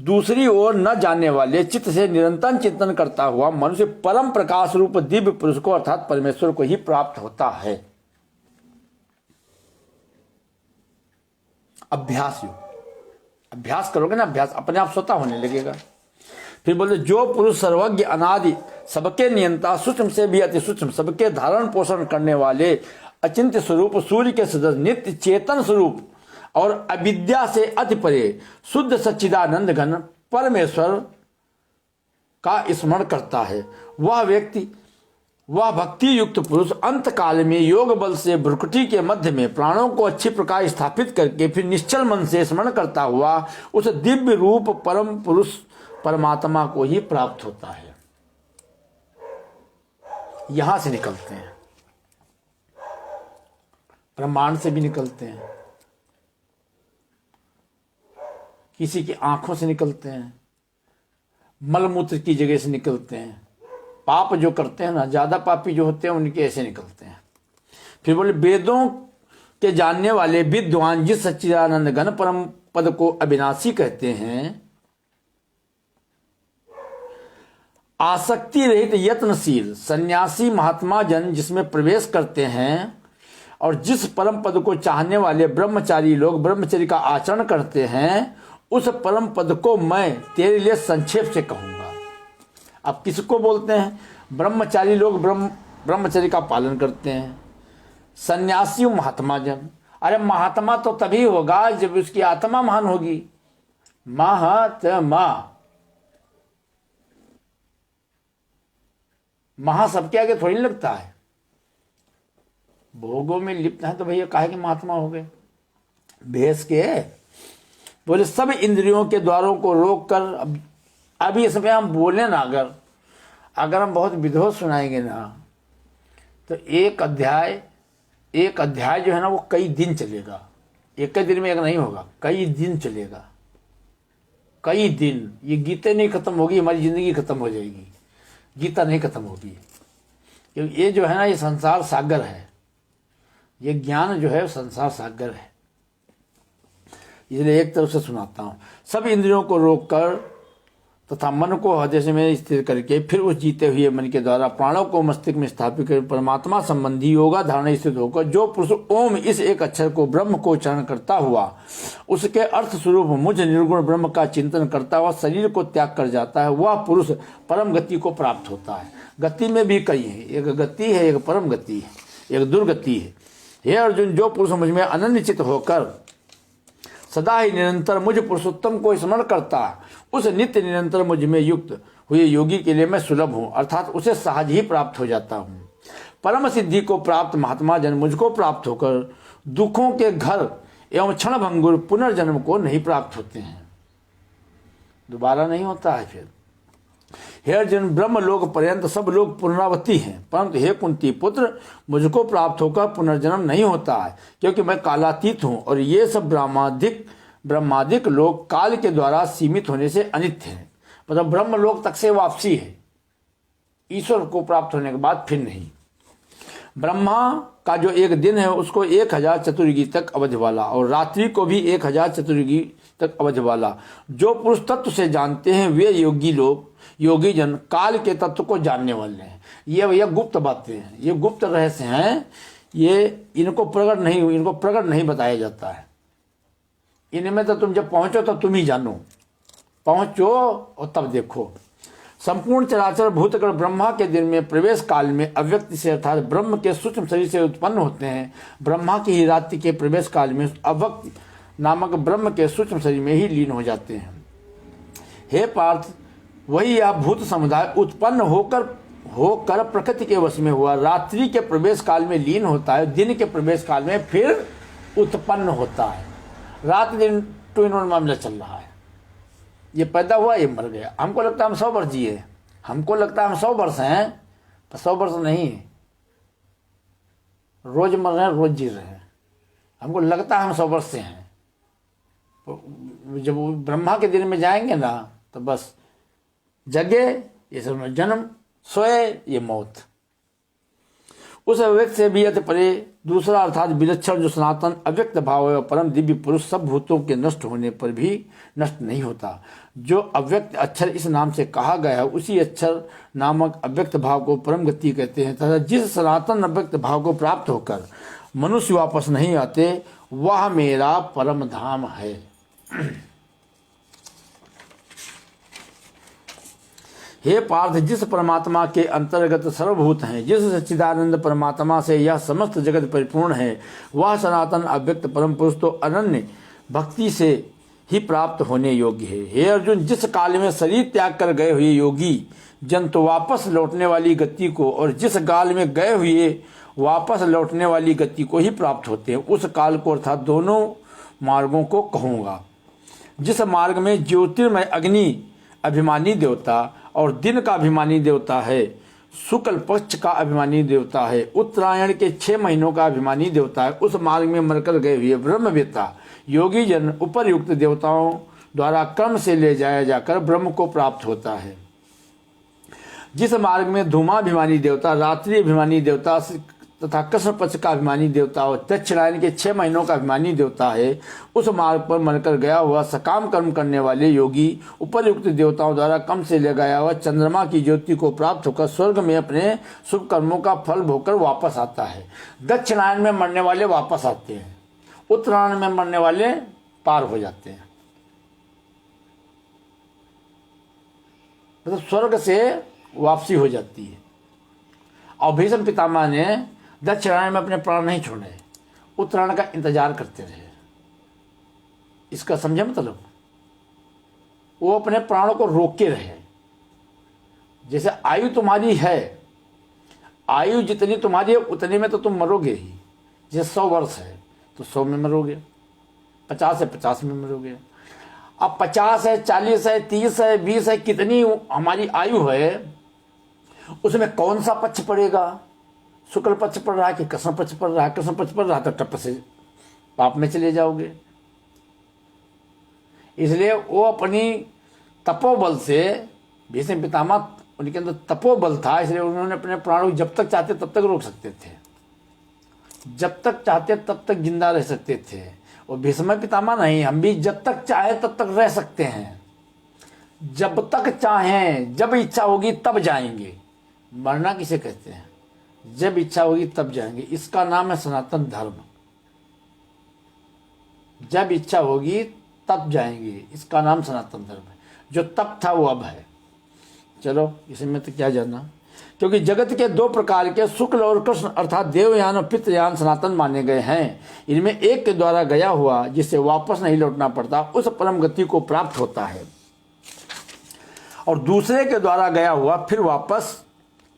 दूसरी ओर न जाने वाले चित्त से निरंतर चिंतन करता हुआ मनुष्य परम प्रकाश रूप दिव्य पुरुष को अर्थात परमेश्वर को ही प्राप्त होता है। अभ्यास योग, अभ्यास करोगे ना, अभ्यास अपने आप स्वतः होने लगेगा। फिर बोले जो पुरुष सर्वज्ञ अनादि सबके नियंता सूक्ष्म से भी अति सूक्ष्म सबके धारण पोषण करने वाले अचिंत्य स्वरूप सूर्य के सदस्य नित्य चेतन स्वरूप और अविद्या से अति परे शुद्ध सच्चिदानंद घन परमेश्वर का स्मरण करता है, वह भक्ति युक्त पुरुष अंत काल में योग बल से भ्रुकुटी के मध्य में प्राणों को अच्छी प्रकार स्थापित करके फिर निश्चल मन से स्मरण करता हुआ उस दिव्य रूप परम पुरुष परमात्मा को ही प्राप्त होता है। यहां से निकलते हैं, ब्रह्मांड से भी निकलते हैं, किसी की आंखों से निकलते हैं, मलमूत्र की जगह से निकलते हैं। पाप जो करते हैं ना, ज्यादा पापी जो होते हैं उनके ऐसे निकलते हैं। फिर बोले वेदों के जानने वाले विद्वान जिस सच्चिदानंद घन परम पद को अविनाशी कहते हैं, आसक्ति रहित यत्नशील सन्यासी महात्मा जन जिसमें प्रवेश करते हैं और जिस परम पद को चाहने वाले ब्रह्मचारी लोग ब्रह्मचर्य का आचरण करते हैं, उस परम पद को मैं तेरे लिए संक्षेप से कहूंगा। अब किसको बोलते हैं? ब्रह्मचारी लोग ब्रह्मचर्य का पालन करते हैं, सन्यासी महात्मा जन। अरे महात्मा तो तभी होगा जब उसकी आत्मा महान होगी। महात्मा, महा सबके आगे थोड़ी लगता है। भोगों में लिप्त है तो भैया काहे के महात्मा हो गए? भेस के बोले सब इंद्रियों के द्वारों को रोक कर, अभी इसमें हम बोले ना, अगर हम बहुत विधोष सुनाएंगे ना तो एक अध्याय जो है ना वो कई दिन चलेगा। एक दिन में एक नहीं होगा, कई दिन चलेगा, कई दिन। ये गीता नहीं खत्म होगी, हमारी जिंदगी खत्म हो जाएगी, गीता नहीं खत्म होगी। क्योंकि ये जो है ना, ये संसार सागर है, ये ज्ञान जो है संसार सागर है। इसलिए एक तरफ से सुनाता हूँ। सब इंद्रियों को रोककर तथा मन को हृदय में स्थिर करके फिर उस जीते हुए मन के द्वारा प्राणों को मस्तिष्क में स्थापित कर परमात्मा संबंधी योगा धारणा स्थित होकर जो पुरुष ओम इस एक अक्षर को ब्रह्म को उच्चारण करता हुआ उसके अर्थ स्वरूप मुझ निर्गुण ब्रह्म का चिंतन करता हुआ शरीर को त्याग कर जाता है, वह पुरुष परम गति को प्राप्त होता है। गति में भी कई है, एक गति है, एक परम गति है, एक दुर्गति है। हे अर्जुन, जो पुरुष मुझ में अनन्यचित होकर सदा ही निरंतर मुझ पुरुषोत्तम को स्मरण करता, उस नित्य निरंतर मुझ में युक्त हुए योगी के लिए मैं सुलभ हूँ, अर्थात उसे सहज ही प्राप्त हो जाता हूँ। परम सिद्धि को प्राप्त महात्मा जन मुझको प्राप्त होकर दुखों के घर एवं क्षण भंगुर पुनर्जन्म को नहीं प्राप्त होते हैं, दोबारा नहीं होता है। फिर हे अर्जुन, ब्रह्म लोक पर्यंत सब लोग पुनरावृत्ति हैं, परंतु हे कुंती पुत्र, मुझको प्राप्त होकर पुनर्जन्म नहीं होता है, क्योंकि मैं कालातीत हूँ और ये सब ब्रह्मादिक लोग काल के द्वारा सीमित होने से अनित्य है। मतलब ब्रह्म लोक तक से वापसी है, ईश्वर को प्राप्त होने के बाद फिर नहीं। ब्रह्मा का जो एक दिन है उसको 1000 चतुर्युगी तक अवधि वाला, और रात्रि को भी 1000 चतुर्युगी तक अवधि वाला। जो पुरुष तत्व से जानते हैं वे योगी लोग, योगी जन काल के तत्व को जानने वाले हैं। ये भैया गुप्त बातें हैं, ये गुप्त रहस्य हैं, ये इनको प्रकट नहीं बताया जाता है। इनमें तो तुम जब पहुंचो तो तुम ही जानो, पहुंचो और तब देखो। संपूर्ण चराचर भूतगण ब्रह्मा के दिन में प्रवेश काल में अव्यक्त से अर्थात ब्रह्म के सूक्ष्म शरीर से उत्पन्न होते हैं। ब्रह्मा की ही रात्रि के प्रवेश काल में अव्यक्त नामक ब्रह्म के सूक्ष्म शरीर में ही लीन हो जाते हैं। हे पार्थ, वही यह भूत समुदाय उत्पन्न होकर प्रकृति के वश में हुआ, रात्रि के प्रवेश काल में लीन होता है, दिन के प्रवेश काल में फिर उत्पन्न होता है। रात दिन टू इन वन मामला चल रहा है। ये पैदा हुआ, ये मर गया। हमको लगता है हम 100 वर्ष जिए, हमको लगता है हम 100 वर्ष हैं, पर 100 वर्ष नहीं, रोज मर रहे हैं, रोज जी रहे हैं। हमको लगता है हम 100 वर्ष से हैं। जब ब्रह्मा के दिन में जाएंगे ना तो बस जगे ये सब जन्म, सोए ये मौत। उस अव्यक्त से भी अति परे दूसरा अर्थात विलक्षण जो सनातन अव्यक्त भाव है, परम दिव्य पुरुष सब भूतों के नष्ट होने पर भी नष्ट नहीं होता। जो अव्यक्त अक्षर इस नाम से कहा गया है उसी अक्षर नामक अव्यक्त भाव को परम गति कहते हैं, तथा जिस सनातन अव्यक्त भाव को प्राप्त होकर मनुष्य वापस नहीं आते वह मेरा परम धाम है। हे पार्थ, जिस परमात्मा के अंतर्गत सर्वभूत हैं, जिस सच्चिदानंद परमात्मा से यह समस्त जगत परिपूर्ण है, वह सनातन अव्यक्त परम पुरुष तो अनन्य भक्ति से ही प्राप्त होने योग्य है। हे अर्जुन, जिस काल में शरीर त्याग कर गए हुए योगी जन तो वापस लौटने वाली गति को, और जिस काल में गए हुए वापस लौटने वाली गति को ही प्राप्त होते हैं, उस काल को अर्थात दोनों मार्गों को कहूँगा। जिस मार्ग में ज्योतिर्मय अग्नि अभिमानी देवता और दिन का अभिमानी देवता है, शुक्ल पक्ष का अभिमानी देवता है, उत्तरायण के 6 महीनों का अभिमानी देवता है, उस मार्ग में मरकर गए हुए ब्रह्मवेत्ता योगी जन उपरयुक्त देवताओं द्वारा क्रम से ले जाया जाकर ब्रह्म को प्राप्त होता है। जिस मार्ग में धूमाभिमानी देवता, रात्रि अभिमानी देवता तथा कृष्ण पक्ष का अभिमानी देवता और दक्षिणायन के 6 महीनों का अभिमानी देवता है, उस मार्ग पर मरकर गया हुआ सकाम कर्म करने वाले योगी उपरयुक्त देवताओं द्वारा कम से ले गया हुआ चंद्रमा की ज्योति को प्राप्त होकर स्वर्ग में अपने शुभ कर्मों का फल भोगकर वापस आता है। दक्षिणायन में मरने वाले वापस आते हैं, उत्तरायण में मरने वाले पार हो जाते हैं, मतलब स्वर्ग से वापसी हो जाती है। और भीष्म पितामह ने दक्षिणायन में अपने प्राण नहीं छोड़े, उत्तरायण का इंतजार करते रहे। इसका समझे मतलब, वो अपने प्राणों को रोके रहे। जैसे आयु तुम्हारी है, आयु जितनी तुम्हारी है उतने में तो तुम मरोगे ही। जैसे 100 वर्ष है तो 100 में मरोगे, 50 है 50 में मरोगे। अब 50 है, 40 है, 30 है, 20 है, कितनी हमारी आयु है, उसमें कौन सा पक्ष पड़ेगा? शुक्ल पक्ष पड़ रहा है कि कृष्ण पक्ष पड़ रहा है? कृष्ण पक्ष पड़ रहा है तो टप से पाप में चले जाओगे। इसलिए वो अपनी तपोबल से, भीष्म पितामह उनके अंदर तपोबल था, इसलिए उन्होंने अपने प्राणों को जब तक चाहते तब तक रोक सकते थे, जब तक चाहते तब तक जिंदा रह सकते थे। और भीष्म पितामह नहीं, हम भी जब तक चाहे तब तक रह सकते हैं, जब तक चाहें, जब इच्छा होगी तब जाएंगे। मरना किसे कहते हैं? जब इच्छा होगी तब जाएंगे। इसका नाम है सनातन धर्म। जब इच्छा होगी तब जाएंगे, इसका नाम सनातन धर्म है। जो तब था वो अब है। चलो इसमें तो क्या जानना, क्योंकि जगत के 2 प्रकार के शुक्ल और कृष्ण अर्थात देवयान और पितृयान सनातन माने गए हैं। इनमें एक के द्वारा गया हुआ जिससे वापस नहीं लौटना पड़ता उस परम गति को प्राप्त होता है, और दूसरे के द्वारा गया हुआ फिर वापस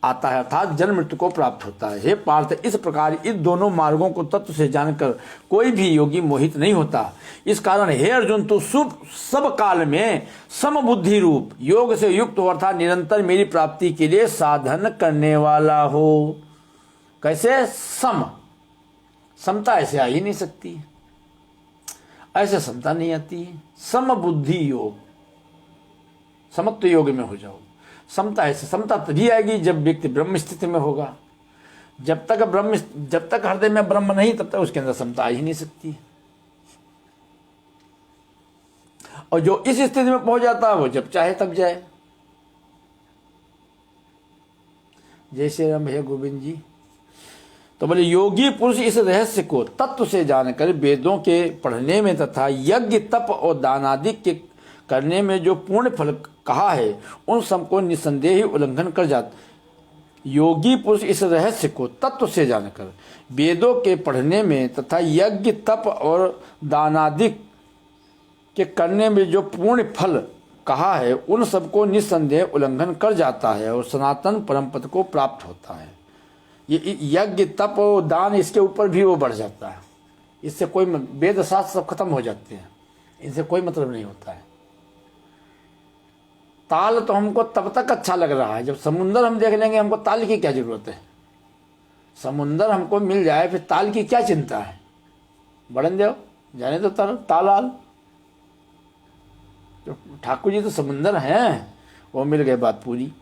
आता है अर्थात जन्म मृत्यु को प्राप्त होता है। हे पार्थ, इस प्रकार इन दोनों मार्गों को तत्व से जानकर कोई भी योगी मोहित नहीं होता। इस कारण हे अर्जुन, तू सब काल में समबुद्धि रूप योग से युक्त हो अर्थात निरंतर मेरी प्राप्ति के लिए साधन करने वाला हो। कैसे? समता ऐसे आ ही नहीं सकती, ऐसे समता नहीं आती है। समबुद्धि योग, समत्व योग में हो जाओ। समता ऐसे, समता तभी आएगी जब व्यक्ति ब्रह्म स्थिति में होगा। जब तक हृदय में ब्रह्म नहीं, तब तक उसके अंदर समता आ ही नहीं सकती। और जो इस स्थिति में पहुंच जाता है वो जब चाहे तब जाए। जय श्री राम भैया गोविंद जी। तो बोले योगी पुरुष इस रहस्य को तत्व से जानकर वेदों के पढ़ने में तथा यज्ञ तप और दान आदि के करने में जो पूर्ण फल कहा है उन सबको निसंदेह ही उल्लंघन कर जाता। योगी पुरुष इस रहस्य को तत्व से जानकर वेदों के पढ़ने में तथा यज्ञ तप और दानादि के करने में जो पूर्ण फल कहा है उन सबको निसंदेह उल्लंघन कर जाता है और सनातन परम पद को प्राप्त होता है। ये यज्ञ तप और दान इसके ऊपर भी वो बढ़ जाता है। इससे कोई वेद शास्त्र सब खत्म हो जाते हैं, इनसे कोई मतलब नहीं होता है। ताल तो हमको तब तक अच्छा लग रहा है जब समुंदर हम देख लेंगे, हमको ताल की क्या जरूरत है। समुंदर हमको मिल जाए फिर ताल की क्या चिंता है। बढ़न देव जाने तो तालाल, तो ठाकुर जी तो समुंदर हैं, वो मिल गए, बात पूरी।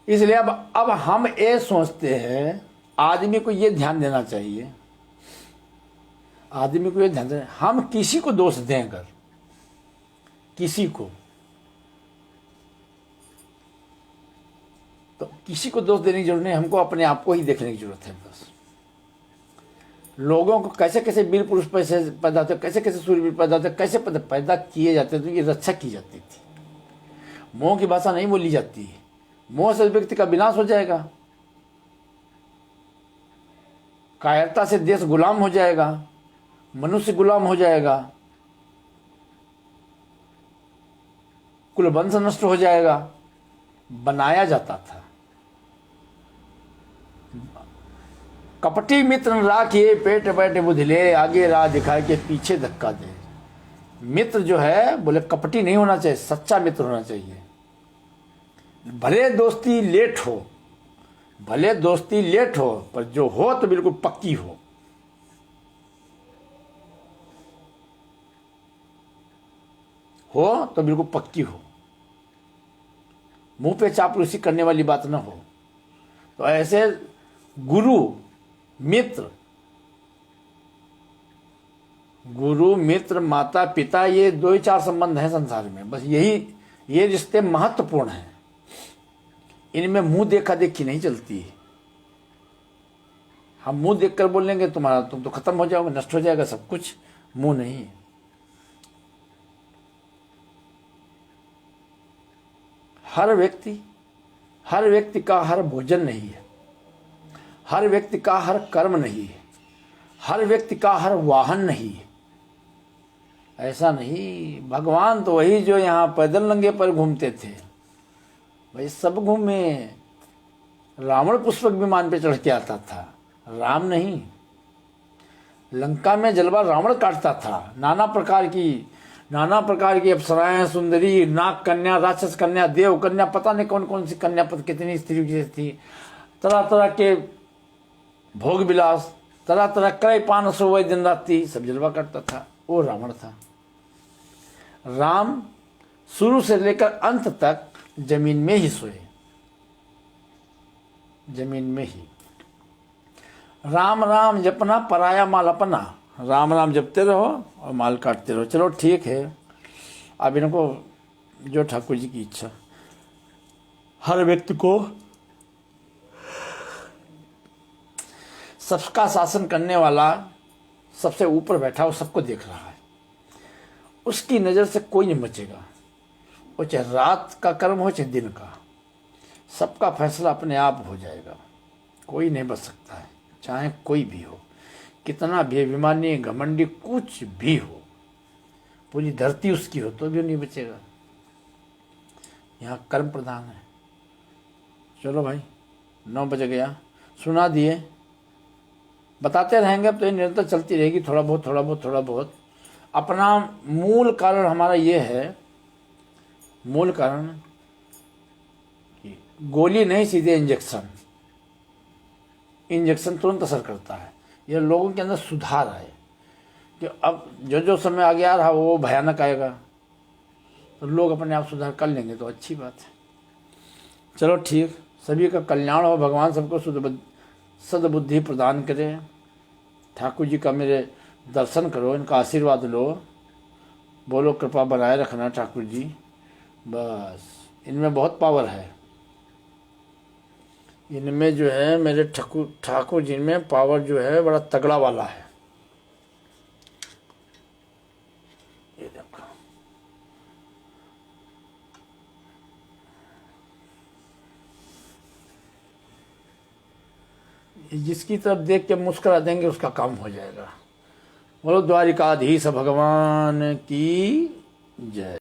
इसलिए अब हम ये सोचते हैं, आदमी को ये ध्यान देना चाहिए, आदमी को ये ध्यान देना, हम किसी को दोष दें अगर किसी को, तो किसी को दोष देने की जरूरत नहीं, हमको अपने आप को ही देखने की जरूरत है बस। लोगों को कैसे कैसे वीर पुरुष पैदा होते, कैसे कैसे सूर्यवीर पैदा होते, कैसे पैदा किए जाते थे, ये रक्षा की जाती थी। मोह की भाषा नहीं बोली जाती है, मोह से व्यक्ति का विनाश हो जाएगा, कायरता से देश गुलाम हो जाएगा, मनुष्य गुलाम हो जाएगा, कुल वंश नष्ट हो जाएगा। बनाया जाता था। कपटी मित्र न राखिए पेट बैठे बुधिले, आगे राह दिखाए के पीछे धक्का दे। मित्र जो है बोले कपटी नहीं होना चाहिए, सच्चा मित्र होना चाहिए। भले दोस्ती लेट हो, भले दोस्ती लेट हो, पर जो हो तो बिल्कुल पक्की हो। तो बिल्कुल पक्की हो, मुंह पे चापलूसी करने वाली बात ना हो। तो ऐसे गुरु मित्र माता पिता, ये 2 ही 4 संबंध हैं संसार में, बस ये रिश्ते महत्वपूर्ण हैं। इनमें मुंह देखा देखी नहीं चलती है। हम मुंह देखकर बोलेंगे तुम तो खत्म हो जाओगे, नष्ट हो जाएगा सब कुछ, मुंह नहीं। हर व्यक्ति का हर भोजन नहीं है, हर व्यक्ति का हर कर्म नहीं है, हर व्यक्ति का हर वाहन नहीं है। ऐसा नहीं, भगवान तो वही जो यहाँ पैदल नंगे पर घूमते थे, भाई सब घूमे। रावण पुष्पक विमान पे चढ़ के आता था, राम नहीं। लंका में जलवा रावण काटता था, नाना प्रकार की अप्सराएं, सुंदरी, नाग कन्या, राक्षस कन्या, देव कन्या, पता नहीं कौन कौन सी कन्या, कितनी स्त्री की थी, तरह तरह के भोग विलास, तरह तरह क्रय पान सोवै दिन रात्रि, सब जलवा करता था। वो रावण था। राम शुरू से लेकर अंत तक जमीन में ही सोए, जमीन में ही। राम राम जपना पराया माल अपना, राम राम जपते रहो और माल काटते रहो। चलो ठीक है, अब इनको जो ठाकुर जी की इच्छा। हर व्यक्ति को सबका शासन करने वाला सबसे ऊपर बैठा हो, सबको देख रहा है, उसकी नज़र से कोई नहीं बचेगा। वो चाहे रात का कर्म हो चाहे दिन का, सबका फैसला अपने आप हो जाएगा। कोई नहीं बच सकता है, चाहे कोई भी हो, कितना भी अभिमानी घमंडी कुछ भी हो, पूरी धरती उसकी हो तो भी नहीं बचेगा। यहाँ कर्म प्रधान है। चलो भाई 9 बज गया, सुना दिए, बताते रहेंगे। अब तो ये निरंतर चलती रहेगी, थोड़ा बहुत। अपना मूल कारण हमारा ये है, मूल कारण कि गोली नहीं, सीधे इंजेक्शन तुरंत असर करता है। ये लोगों के अंदर सुधार आए कि अब जो समय आगे आ रहा वो भयानक आएगा। तो लोग अपने आप सुधार कर लेंगे तो अच्छी बात है। चलो ठीक, सभी का कल्याण हो, भगवान सबको सद्बुद्धि प्रदान करे। ठाकुर जी का मेरे दर्शन करो, इनका आशीर्वाद लो, बोलो कृपा बनाए रखना ठाकुर जी। बस इनमें बहुत पावर है, इनमें जो है मेरे ठाकुर जी में पावर जो है बड़ा तगड़ा वाला है। ये देखो, जिसकी तरफ देख के मुस्कुरा देंगे उसका काम हो जाएगा। बोलो द्वारिकाधीश भगवान की जय।